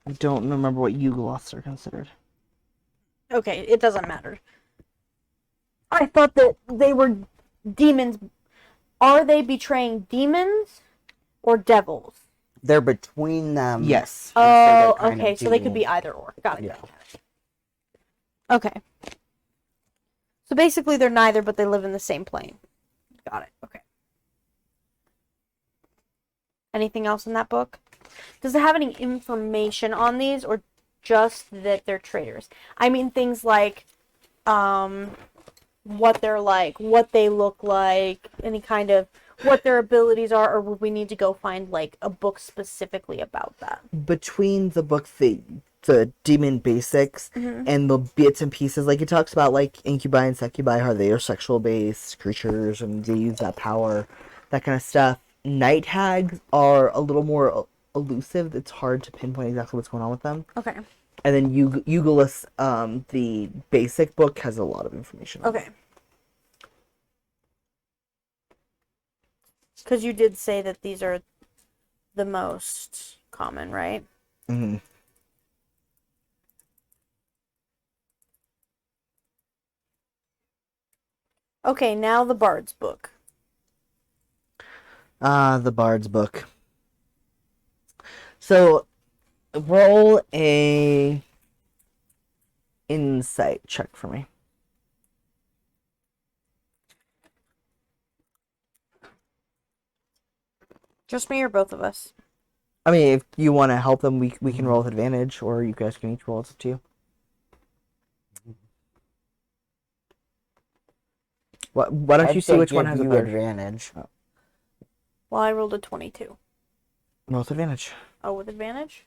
I don't remember what Yugoloths are considered. Okay, it doesn't matter. I thought that they were demons. Are they betraying demons or devils? They're between them. Yes. and so they're Oh, kind of okay. So they could be dual. either or. Got it. Yeah. Okay. So basically, they're neither, but they live in the same plane. Got it. Okay. Anything else in that book? Does it have any information on these, or just that they're traitors? I mean, things like, what they're like, what they look like, any kind of what their abilities are, or would we need to go find like a book specifically about that? Between the book, the demon basics and the bits and pieces, like it talks about like incubi and succubi, how they are sexual based creatures and they use that power, that kind of stuff. Night hags are a little more elusive. It's hard to pinpoint exactly what's going on with them. Okay. And then Eugolus, the basic book, has a lot of information on it. Okay. Because you did say that these are the most common, right? Mm-hmm. Okay, now the Bard's book. The Bard's book. So, roll a insight check for me. Just me or both of us? I mean, if you want to help them, we can roll with advantage, or you guys can each roll. It's up to you. Why don't you see which one has a you better advantage? Well, I rolled a 22. roll with advantage? Oh, with advantage?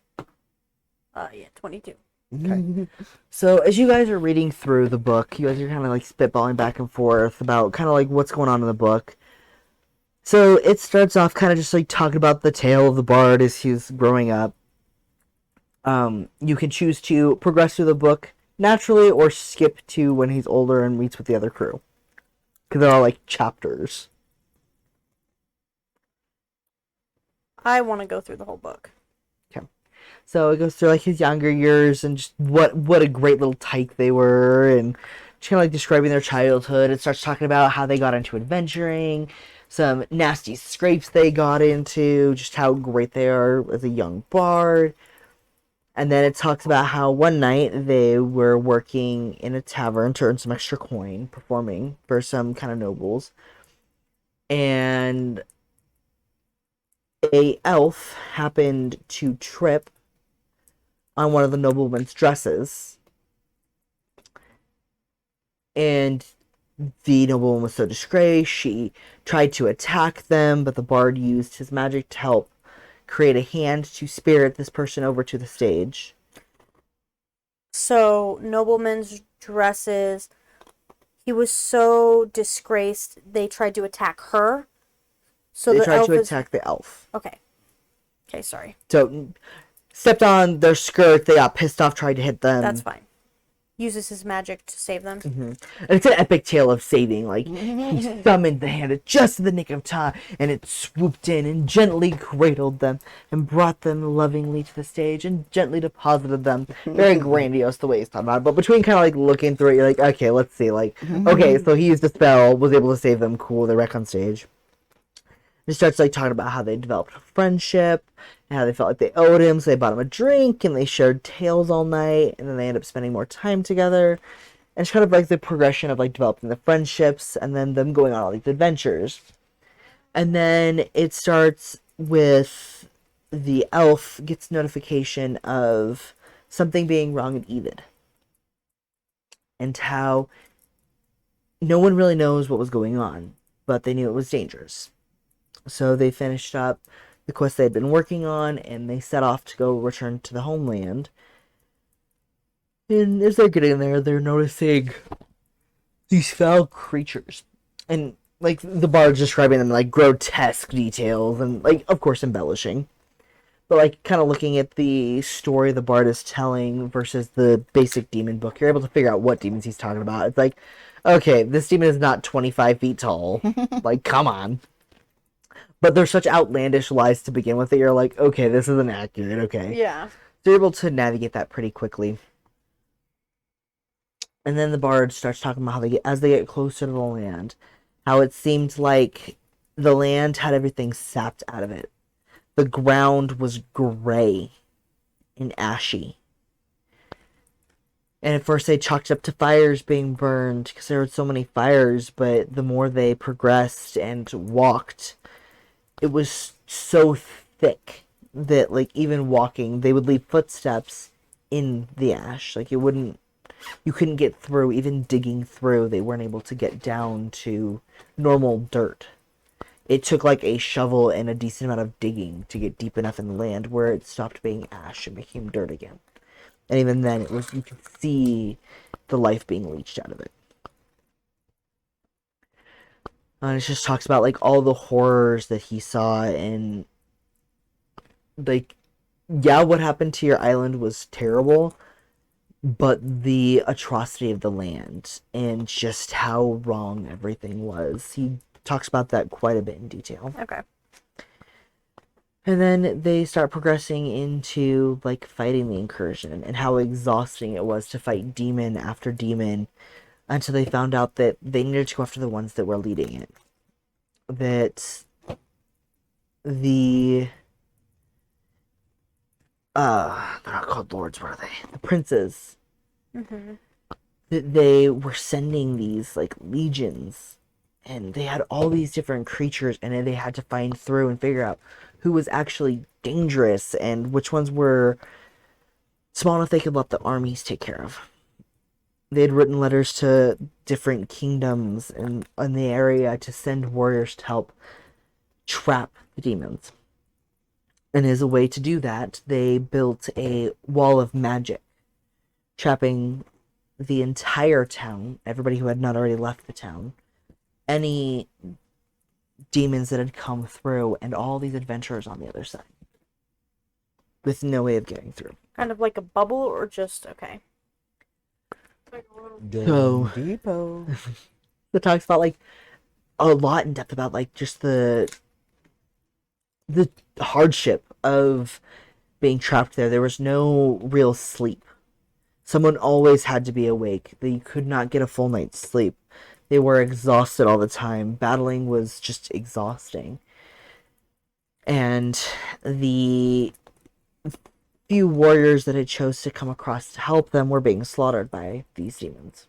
Yeah, 22. Okay. So as you guys are reading through the book, you guys are kind of like spitballing back and forth about kind of like what's going on in the book. So it starts off kind of just like talking about the tale of the bard as he's growing up. You can choose to progress through the book naturally or skip to when he's older and meets with the other crew. Because they're all like chapters. I want to go through the whole book. So it goes through like his younger years and just what a great little tyke they were, and just kind of like describing their childhood. It starts talking about how they got into adventuring, some nasty scrapes they got into, just how great they are as a young bard. And then it talks about how one night they were working in a tavern to earn some extra coin, performing for some kind of nobles. And a elf happened to trip on one of the nobleman's dresses. And the nobleman was so disgraced, she tried to attack them, but the bard used his magic to help create a hand to spirit this person over to the stage. So, noblemen's dresses. He was so disgraced, they tried to attack her. So they the tried elf to is attack the elf. okay. Okay, sorry. So stepped on their skirt. They got pissed off, tried to hit them. That's fine. Uses his magic to save them. And it's an epic tale of saving. Like, he summoned the hand at just the nick of time, and it swooped in and gently cradled them and brought them lovingly to the stage and gently deposited them. Very grandiose the way he's talking about it. But between kind of like looking through it, you're like, okay, let's see. Like, okay, so he used a spell, was able to save them. Cool, they're back on stage. He starts like talking about how they developed a friendship and how they felt like they owed him, so they bought him a drink and they shared tales all night, and then they end up spending more time together. And it's kind of like the progression of like developing the friendships and then them going on all these adventures. And then it starts with the elf gets notification of something being wrong in Edith. And how no one really knows what was going on, but they knew it was dangerous. So they finished up the quest they had been working on, and they set off to go return to the homeland. And as they're getting there, they're noticing these foul creatures. And, like, the bard's describing them like grotesque details, and, like, of course, embellishing. But, like, kind of looking at the story the bard is telling versus the basic demon book, you're able to figure out what demons he's talking about. It's like, okay, this demon is not 25 feet tall. Like, come on. But they're such outlandish lies to begin with that you're like, okay, this isn't accurate, okay. Yeah. So you're able to navigate that pretty quickly. And then the bard starts talking about how as they get closer to the land, how it seemed like the land had everything sapped out of it. The ground was gray and ashy. And at first they chalked up to fires being burned because there were so many fires, but the more they progressed and walked, it was so thick that, like, even walking, they would leave footsteps in the ash. Like, you couldn't get through. Even digging through, they weren't able to get down to normal dirt. It took, like, a shovel and a decent amount of digging to get deep enough in the land where it stopped being ash and became dirt again. And even then, you could see the life being leached out of it. And it just talks about, like, all the horrors that he saw, and, like, yeah, what happened to your island was terrible, but the atrocity of the land and just how wrong everything was. He talks about that quite a bit in detail. Okay. And then they start progressing into, like, fighting the incursion and how exhausting it was to fight demon after demon, until they found out that they needed to go after the ones that were leading it. That they're not called lords, what are they? The princes. Mm-hmm. That they were sending these, like, legions, and they had all these different creatures, and they had to find through and figure out who was actually dangerous and which ones were small enough they could let the armies take care of. They had written letters to different kingdoms in the area to send warriors to help trap the demons. And as a way to do that, they built a wall of magic, trapping the entire town, everybody who had not already left the town, any demons that had come through, and all these adventurers on the other side, with no way of getting through. Kind of like a bubble, or just okay. Like a little So- Depot. It talks about, like, a lot in depth about, like, just the hardship of being trapped there. There was no real sleep. Someone always had to be awake. They could not get a full night's sleep. They were exhausted all the time. Battling was just exhausting. And the few warriors that had chose to come across to help them were being slaughtered by these demons.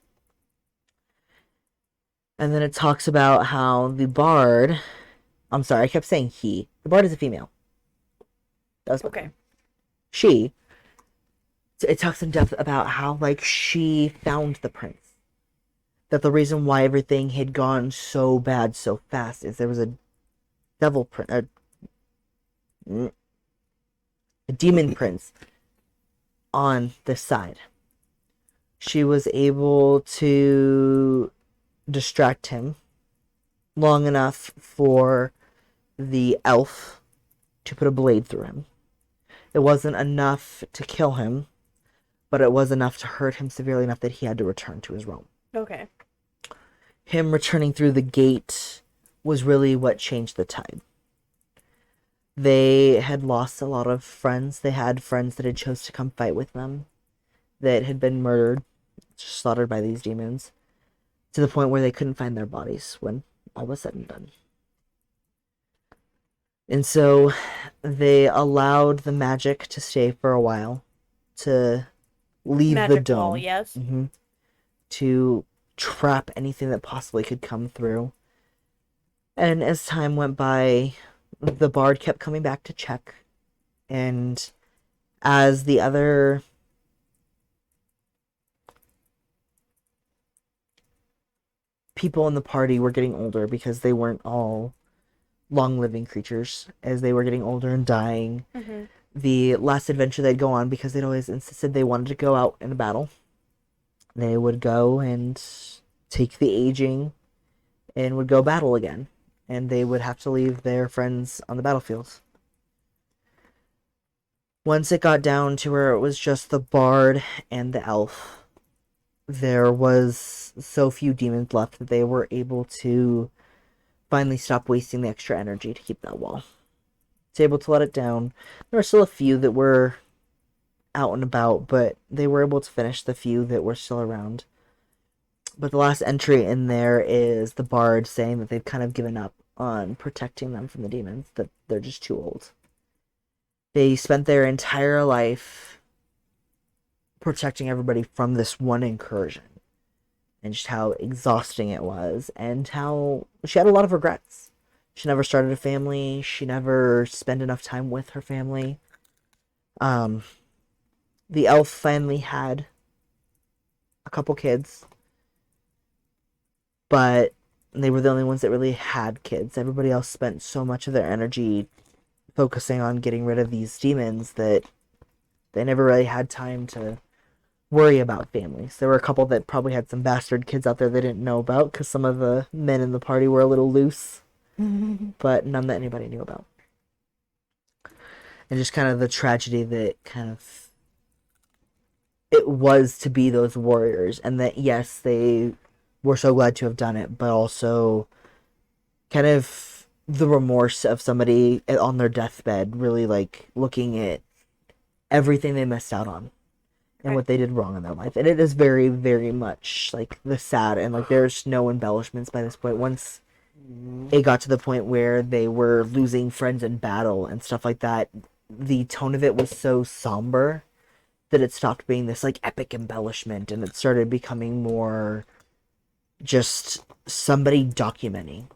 And then it talks about how the bard... I'm sorry, I kept saying he. The bard is a female. That was Okay. she. It talks in depth about how, like, she found the prince. That the reason why everything had gone so bad so fast is there was a devil prince, a demon prince on this side. She was able to distract him long enough for the elf to put a blade through him. It wasn't enough to kill him, but it was enough to hurt him severely enough that he had to return to his realm. Okay. Him returning through the gate was really what changed the tide. They had lost a lot of friends. They had friends that had chose to come fight with them that had been murdered, slaughtered by these demons, to the point where they couldn't find their bodies when all was said and done. And so they allowed the magic to stay for a while, to leave the Magic dome. wall, yes. To trap anything that possibly could come through. And as time went by, the bard kept coming back to check. And as the other people in the party were getting older, because they weren't all long-living creatures, as they were getting older and dying, the last adventure they'd go on, because they'd always insisted they wanted to go out in a battle, they would go and take the aging and would go battle again. And they would have to leave their friends on the battlefield. Once it got down to where it was just the bard and the elf, there was so few demons left that they were able to finally stop wasting the extra energy to keep that wall. It's able to let it down. There were still a few that were out and about, but they were able to finish the few that were still around. But the last entry in there is the bard saying that they've kind of given up on protecting them from the demons, that they're just too old. They spent their entire life protecting everybody from this one incursion, and just how exhausting it was, and how she had a lot of regrets. She never started a family. She never spent enough time with her family. The elf finally had a couple kids, but they were the only ones that really had kids. Everybody else spent so much of their energy focusing on getting rid of these demons that they never really had time to worry about families. There were a couple that probably had some bastard kids out there they didn't know about, because some of the men in the party were a little loose, but none that anybody knew about. And just kind of the tragedy that kind of it was to be those warriors, and that yes, they were so glad to have done it, but also kind of the remorse of somebody on their deathbed really like looking at everything they missed out on and what they did wrong in their life. And it is very, very much like the sad, and like there's no embellishments by this point. Once it got to the point where they were losing friends in battle and stuff like that, the tone of it was so somber that it stopped being this like epic embellishment, and it started becoming more just somebody documenting.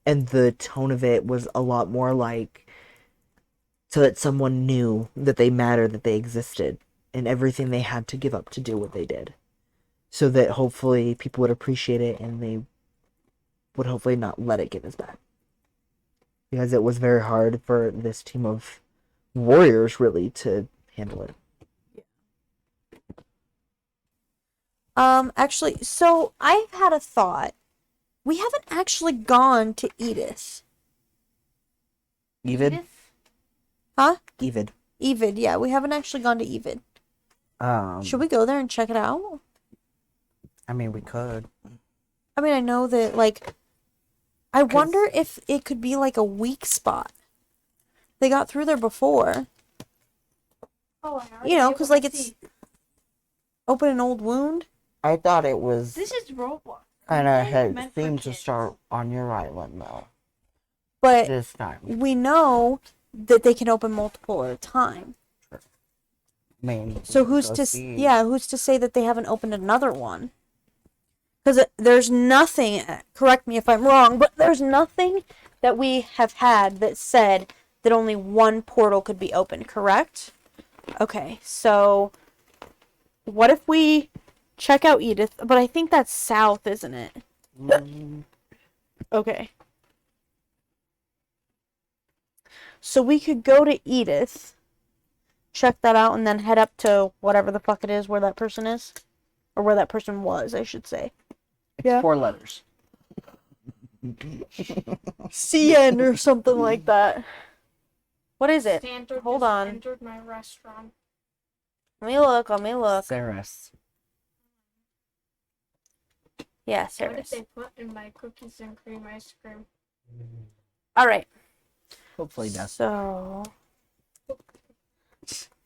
And the tone of it was a lot more like, so that someone knew that they mattered, that they existed, and everything they had to give up to do what they did. So that hopefully people would appreciate it, and they would hopefully not let it get as bad. Because it was very hard for this team of warriors really to handle it. Actually, so I've had a thought. We haven't actually gone to Edith. Evid? Huh? Evid. Evid, yeah, we haven't actually gone to Evid. Should we go there and check it out? I mean, we could. I mean, I know that, like, I wonder if it could be, like, a weak spot. They got through there before. Oh, You know, because, like, it's open an old wound. I thought it was This is Roblox. kind of It's had meant for seemed to kids. start on your island though. But This time, we know that they can open multiple at a time. I mean, So who's go to see. who's to say that they haven't opened another one? Because there's nothing. Correct me if I'm wrong, but there's nothing that we have had that said that only one portal could be opened. Correct? Okay, so what if we check out Edith? But I think that's south, isn't it? Okay. So we could go to Edith, check that out, and then head up to whatever the fuck it is where that person is. Or where that person was, I should say. It's Yeah. 4 letters. CN or something like that. What is it? Santa Hold just on. entered my restaurant. Let me look. Saris. Yeah, What Sarah. did they put in my cookies and cream ice cream? All right. Hopefully that's So, I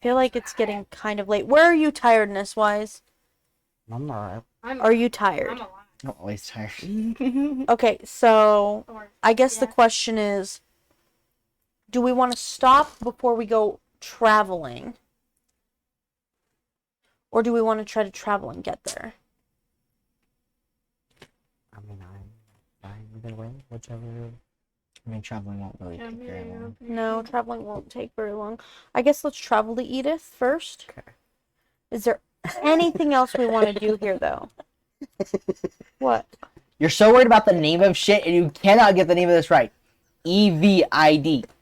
feel like it's getting kind of late. Where are you tiredness-wise? I'm alright. Are you tired? I'm alive. I'm always tired. Okay, so Or, I guess the yeah. question is, do we want to stop before we go traveling? Or do we want to try to travel and get there? I mean, I'm fine either way, whichever. I mean, traveling won't really take very long. No, traveling won't take very long. I guess let's travel to Edith first. Okay. Is there anything else we want to do here, though? What? You're so worried about the name of shit, and you cannot get the name of this right. Evid.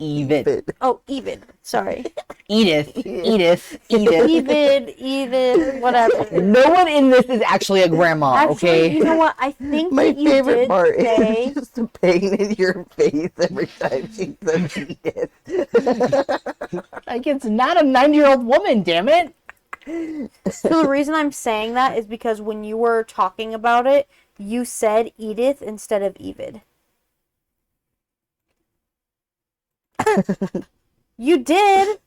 Evid. Oh, Evid. Sorry. Edith. Edith. Evid, whatever. No one in this is actually a grandma, Actually, okay? you know what? I think My that you favorite did part say... is just the pain in your face every time she says Edith. Like, it's not a 90-year-old woman, damn it. So the reason I'm saying that is because when you were talking about it, you said Edith instead of Evid. You did.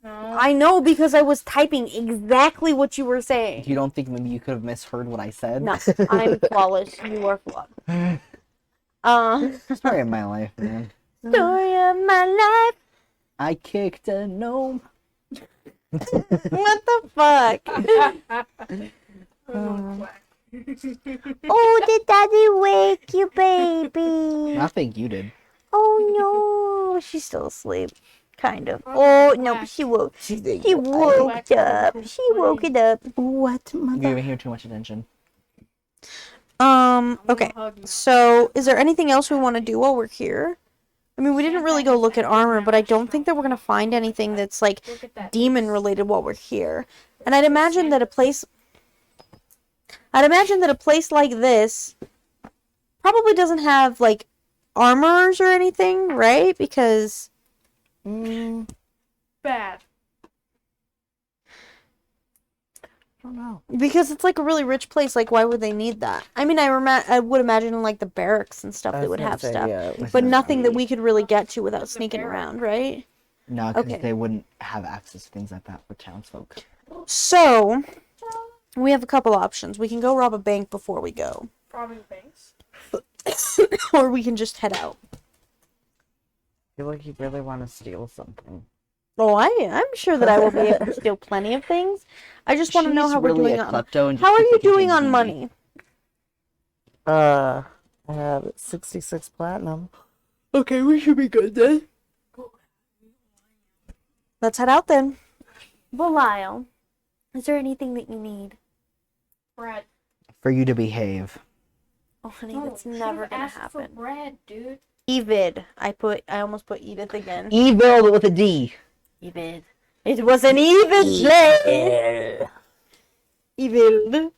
No. I know because I was typing exactly what you were saying. You don't think maybe you could have misheard what I said? No, I'm flawless. You are flawed. Story of my life, man. Story of my life. I kicked a gnome. What the fuck? Oh, did daddy wake you, baby? I think you did. Oh no, she's still asleep. Kind of. Oh no, she woke. She woke up. She woke it up. What, You mother? giving here too much attention. Okay. So, is there anything else we want to do while we're here? I mean, we didn't really go look at armor, but I don't think that we're gonna find anything that's like Look at that. demon related while we're here. And I'd imagine that a place like this probably doesn't have like armors or anything, right? Because Bad. I don't know. it's like a really rich place. Like, why would they need that? I mean, I would imagine like the barracks and stuff I they was would gonna have say, stuff, yeah, but nothing that we could really get to without sneaking barrack. around, right? No, because Okay. they wouldn't have access to things like that for townsfolk. So we have a couple options. We can go rob a bank before we go, Robbing banks. or we can just head out. I feel like you really want to steal something. Oh, I'm sure that I will be able to steal plenty of things. I just want to know She's how we're really doing a on. klepto and just How are keeps you looking doing things on easy. money? I have 66 platinum. Okay, we should be good then. Let's head out then. Belial, is there anything that you need? Bread. For you to behave. Oh, honey, No, that's should've never gonna asked for happen. bread, dude. Evid. I almost put Edith again. Evil with a D. Evid. It was an even play. Evid.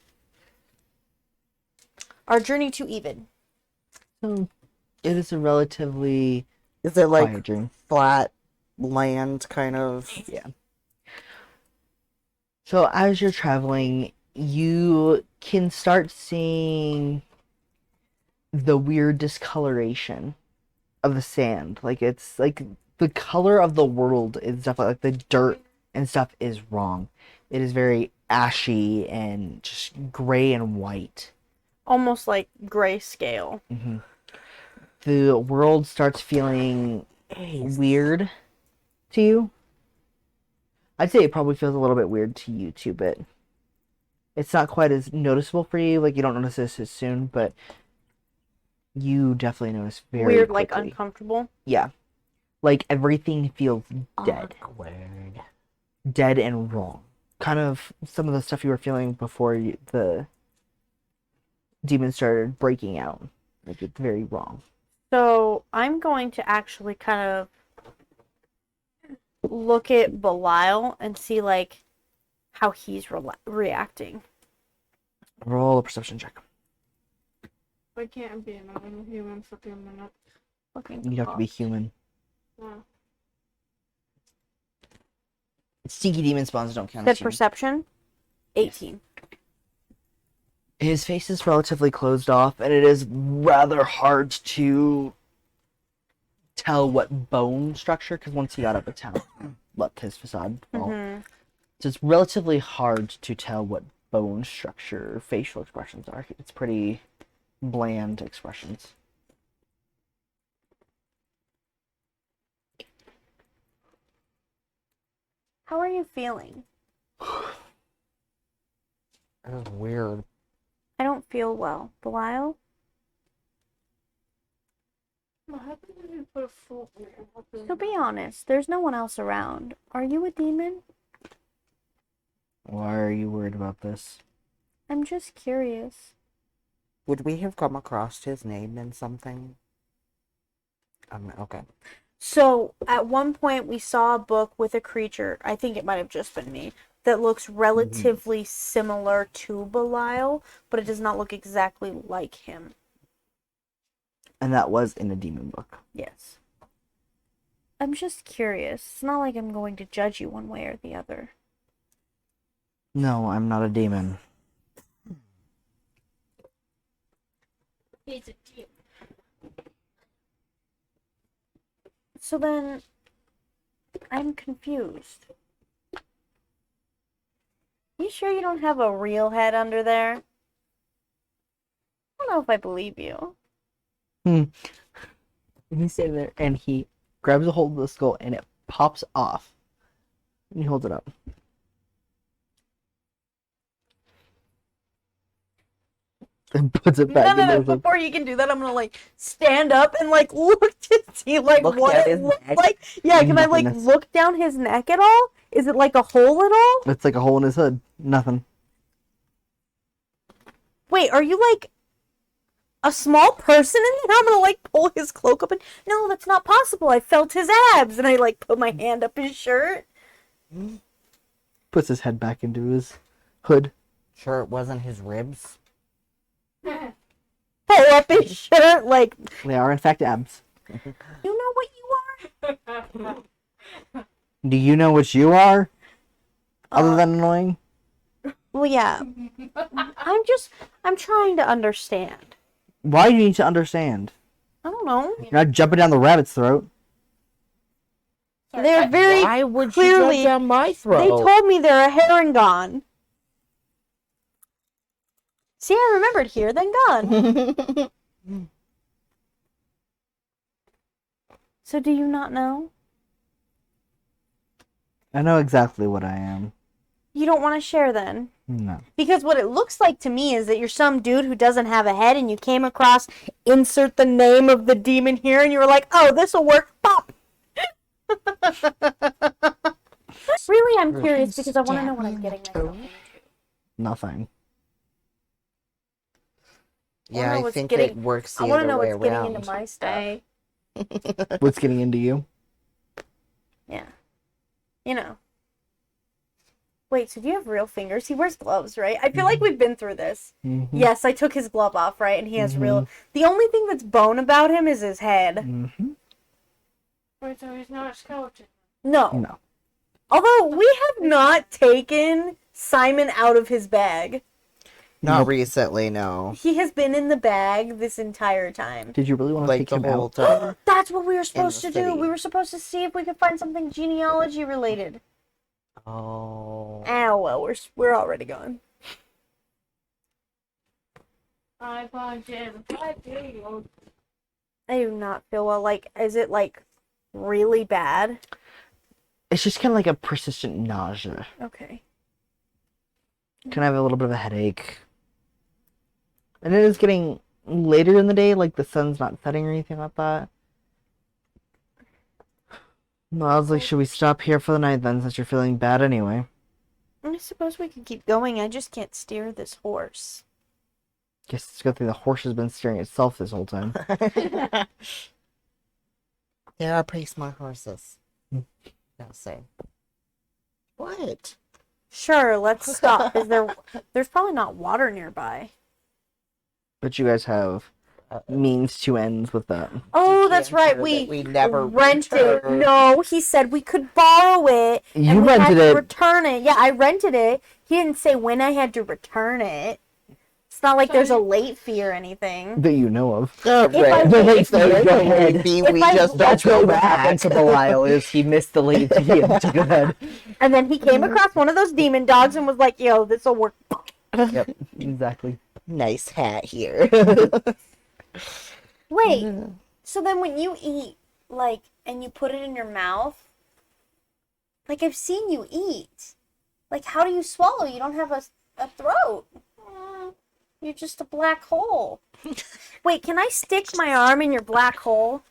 Our journey to Evid. So, it is a relatively Is it like quiet dream. flat land kind of? Yeah. So as you're traveling, you can start seeing the weird discoloration of the sand. Like, it's like the color of the world and stuff, like the dirt and stuff is wrong. It is very ashy and just gray and white. Almost like grayscale. hmm The world starts feeling weird to you. I'd say it probably feels a little bit weird to you too, but it's not quite as noticeable for you. Like, you don't notice this as soon, but you definitely notice very Weird, like quickly. uncomfortable. Yeah. Like, everything feels dead. Awkward. Dead and wrong. Kind of some of the stuff you were feeling before the demons started breaking out. Like, it's very wrong. So I'm going to actually kind of look at Belial and see like how he's reacting. Roll a perception check. I can't be a normal human for 2 minutes. Fucking You have to be cocked. human. Yeah. Stinky demon spawns don't count Good as human. perception. 18. His face is relatively closed off, and it is rather hard to tell what bone structure, because once he got up, it's let his facade fall. Mm-hmm. So it's relatively hard to tell what bone structure facial expressions are. It's pretty bland expressions. How are you feeling? That was weird. I don't feel well. Belial? What happened if you put a full... So be honest, there's no one else around. Are you a demon? Why are you worried about this? I'm just curious. Would we have come across his name in something? Okay. So, at one point, we saw a book with a creature, I think it might have just been me, that looks relatively similar to Belial, but it does not look exactly like him. And that was in a demon book. Yes. I'm just curious. It's not like I'm going to judge you one way or the other. No, I'm not a demon. He's a demon. So then, I'm confused. You sure you don't have a real head under there? I don't know if I believe you. And he's sitting there, and he grabs a hold of the skull, and it pops off. And he holds it up. And puts it back No. into the... Before you can do that, I'm gonna like stand up and like look to see like Look what at it his looks neck. like. Yeah, can I like Nothingness. look down his neck at all? Is it like a hole at all? It's like a hole in his hood. Nothing. Wait, are you like a small person in there? I'm gonna like pull his cloak up and no, that's not possible. I felt his abs and I like put my hand up his shirt. Puts his head back into his hood. Sure it wasn't his ribs? Pull up his shirt like They are, in fact, abs. you know what you are? Do you know what you are? Other than annoying? Well, yeah. I'm trying to understand. Why do you need to understand? I don't know. You're not jumping down the rabbit's throat. They're very Why would clearly- you jump down my throat? They told me they're a Harengon. See, I remembered here, then gone. So do you not know? I know exactly what I am. You don't want to share then? No. Because what it looks like to me is that you're some dude who doesn't have a head and you came across insert the name of the demon here and you were like, oh, this'll work. Pop! Really, I'm curious because I want to know what I'm getting myself into. Nothing. Yeah, know I what's think getting- it works the I want to other know way what's getting around. into my stuff. What's getting into you? Yeah. You know. Wait, so do you have real fingers? He wears gloves, right? I feel like we've been through this. Mm-hmm. Yes, I took his glove off, right? And he has real... The only thing that's bone about him is his head. Mm-hmm. Wait, so he's not a skeleton. No. No. Although, we have not taken Simon out of his bag. Not Nope. recently, no. He has been in the bag this entire time. Did you really want to Like take the him whole out? time. That's what we were supposed to the do. city. We were supposed to see if we could find something genealogy related. Oh. Ah, well, we're already gone. I punch in 5 videos. I do not feel well. Like, is it like really bad? It's just kind of like a persistent nausea. Okay. Kind of have a little bit of a headache. And it is getting later in the day, like the sun's not setting or anything like that. Well, I was like, should we stop here for the night then, since you're feeling bad anyway? I suppose we could keep going. I just can't steer this horse. Guess it's a good thing the horse has been steering itself this whole time. They are pretty smart horses. Hmm. I'll say. What? Sure, let's stop. There's probably not water nearby. But you guys have means to ends with that. Oh, that's Answer right. that We we never rented. returned. No, he said we could borrow it. You and we had rented to it. return it. Yeah, I rented it. He didn't say when I had to return it. It's not like there's a late fee or anything. That you know of. If I- If Go there's a ahead. late fee, If we I- just That's don't what go happened to back. Belial is he missed the late fee and took it ahead. And then he came across one of those demon dogs and was like, "Yo, this'll work." Yep, exactly. Nice hat here. Wait. So then when you eat, like, and you put it in your mouth, like I've seen you eat. Like, how do you swallow? You don't have a throat. You're just a black hole. Wait, can I stick my arm in your black hole?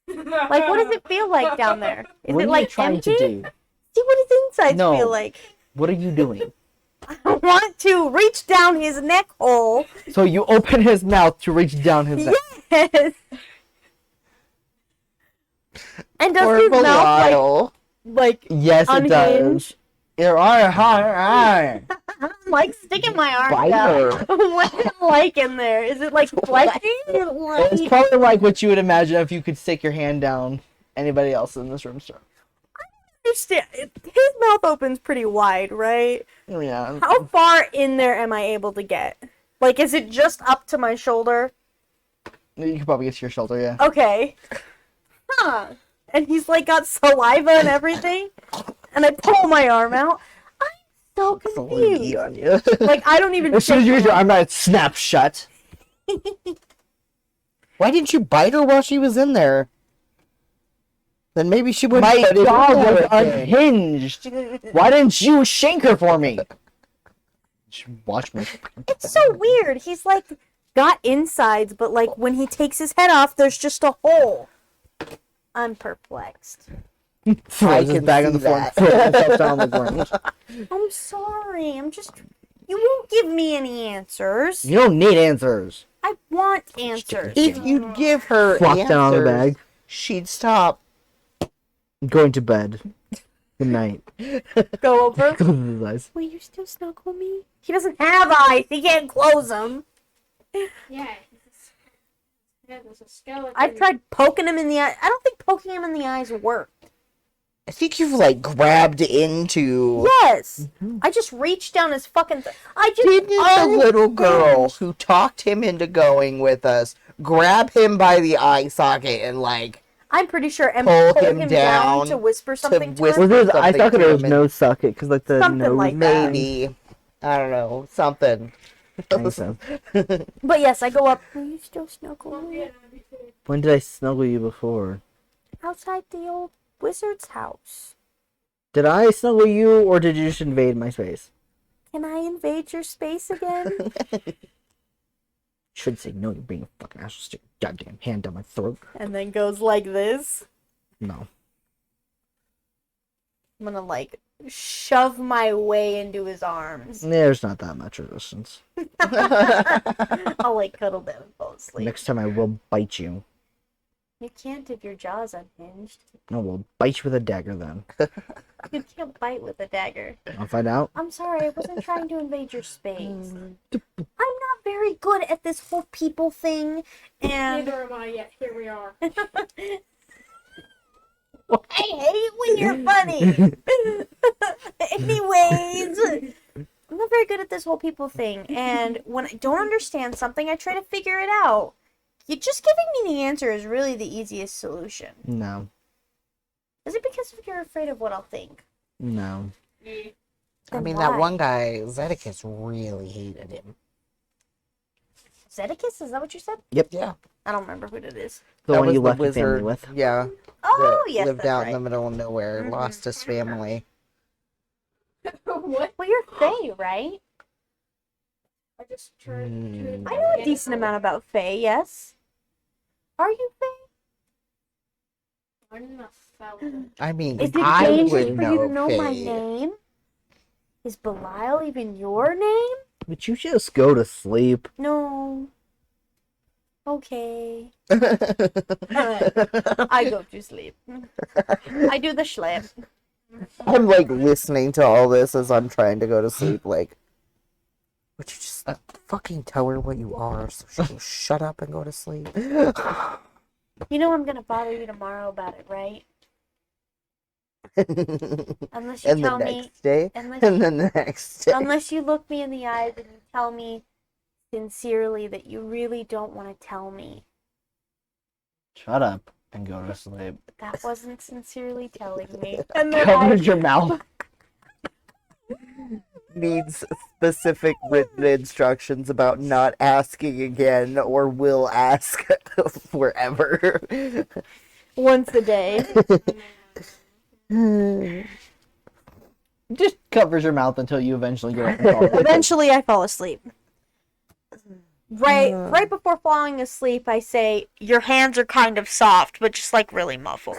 Like, what does it feel like down there? Is What it are like you trying empty? to do? See what his insides No. feel like. What are you doing? I want to reach down his neck hole. So you open his mouth to reach down his neck. Yes. And Poor does his mouth Belial. like Yes, it does. unhinge? It's Like sticking my arm Bite down. her. What's it like in there? Is it like fleshy? Like... probably like what you would imagine if you could stick your hand down anybody else in this room. Understand? His mouth opens pretty wide, right? Yeah. How far in there am I able to get? Like, is it just up to my shoulder? You could probably get to your shoulder, yeah. Okay. Huh. And he's like got saliva and everything. And I pull my arm out. I'm so confused. on you. Like, I don't even. As soon as you shake get your my arm out, it snaps shut. Why didn't you bite her while she was in there? Then maybe she would. My jaw was unhinged. Why didn't you shank her for me? Watch me. It's so weird. He's like got insides, but like when he takes his head off, there's just a hole. I'm perplexed. Throws his can bag on see the floor that. and throws himself down on the ground. I'm sorry. I'm just. You won't give me any answers. You don't need answers. I want answers. If you'd give her Flop answers, down on the bag. she'd stop. I'm going to bed. Good night. Go over. Close his eyes. Will you still snuggle me? He doesn't have eyes. He can't close them. Yeah, there's a skeleton. I've tried poking him in the eye. I don't think poking him in the eyes worked. I think you've like grabbed into. Yes. I just reached down his fucking. I just. Didn't the little girl who talked him into going with us grab him by the eye socket and like I'm pretty sure Emma pull pulled him him down down to whisper something to whisper him. Was his eye something socket to or his him nose socket? Because like the Something nose like that. maybe I don't know something. Makes sense. But yes, I go up. Will you still snuggle me? When did I snuggle you before? Outside the old wizard's house. Did I snuggle you or did you just invade my space? Can I invade your space again? Should say no, you're being a fucking asshole. Stick your goddamn hand down my throat. And then goes like this. No. I'm gonna like shove my way into his arms. There's not that much resistance. I'll like cuddle down and fall asleep. Next time I will bite you. You can't if your jaw's unhinged. No, we'll bite you with a dagger then. You can't bite with a dagger. I'll find out. I'm sorry, I wasn't trying to invade your space. I'm not very good at this whole people thing, and Neither am I yet. Here we are. I hate when you're funny. Anyways, I'm not very good at this whole people thing, and when I don't understand something, I try to figure it out. You just giving me the answer is really the easiest solution. No. Is it because you're afraid of what I'll think? No. I Then mean, why? that one guy, Zedekis, really hated him. Zedekis? Is that what you said? Yeah. I don't remember who it is. The That one was you the left your family with. Yeah. Oh, that yes, lived that's out right. in the middle of nowhere, Mhm. lost his family. What? Well, you're Faye, right? I just tried. Hmm. I know a decent amount about Faye, yes. Are you Faye? I'm not felon. I mean, Is it I dangerous would for you to know know my Faye. name? Is Belial even your name? Would you just go to sleep? No. Okay. I go to sleep. I do the schlep. I'm like listening to all this as I'm trying to go to sleep. Like, Would you just fucking tell her what you are so she'll shut up and go to sleep? You know I'm gonna bother you tomorrow about it, right? Unless you And the tell me, next day, unless, and then the next day. unless you look me in the eyes and you tell me sincerely that you really don't want to tell me. Shut up and go to sleep. That wasn't sincerely telling me. And then Covers your mouth. Needs specific written instructions about not asking again or will ask forever. once a day. Just covers your mouth until you eventually get up and fall asleep. Eventually, I fall asleep. Right before falling asleep, I say, "Your hands are kind of soft, but just like really muffled."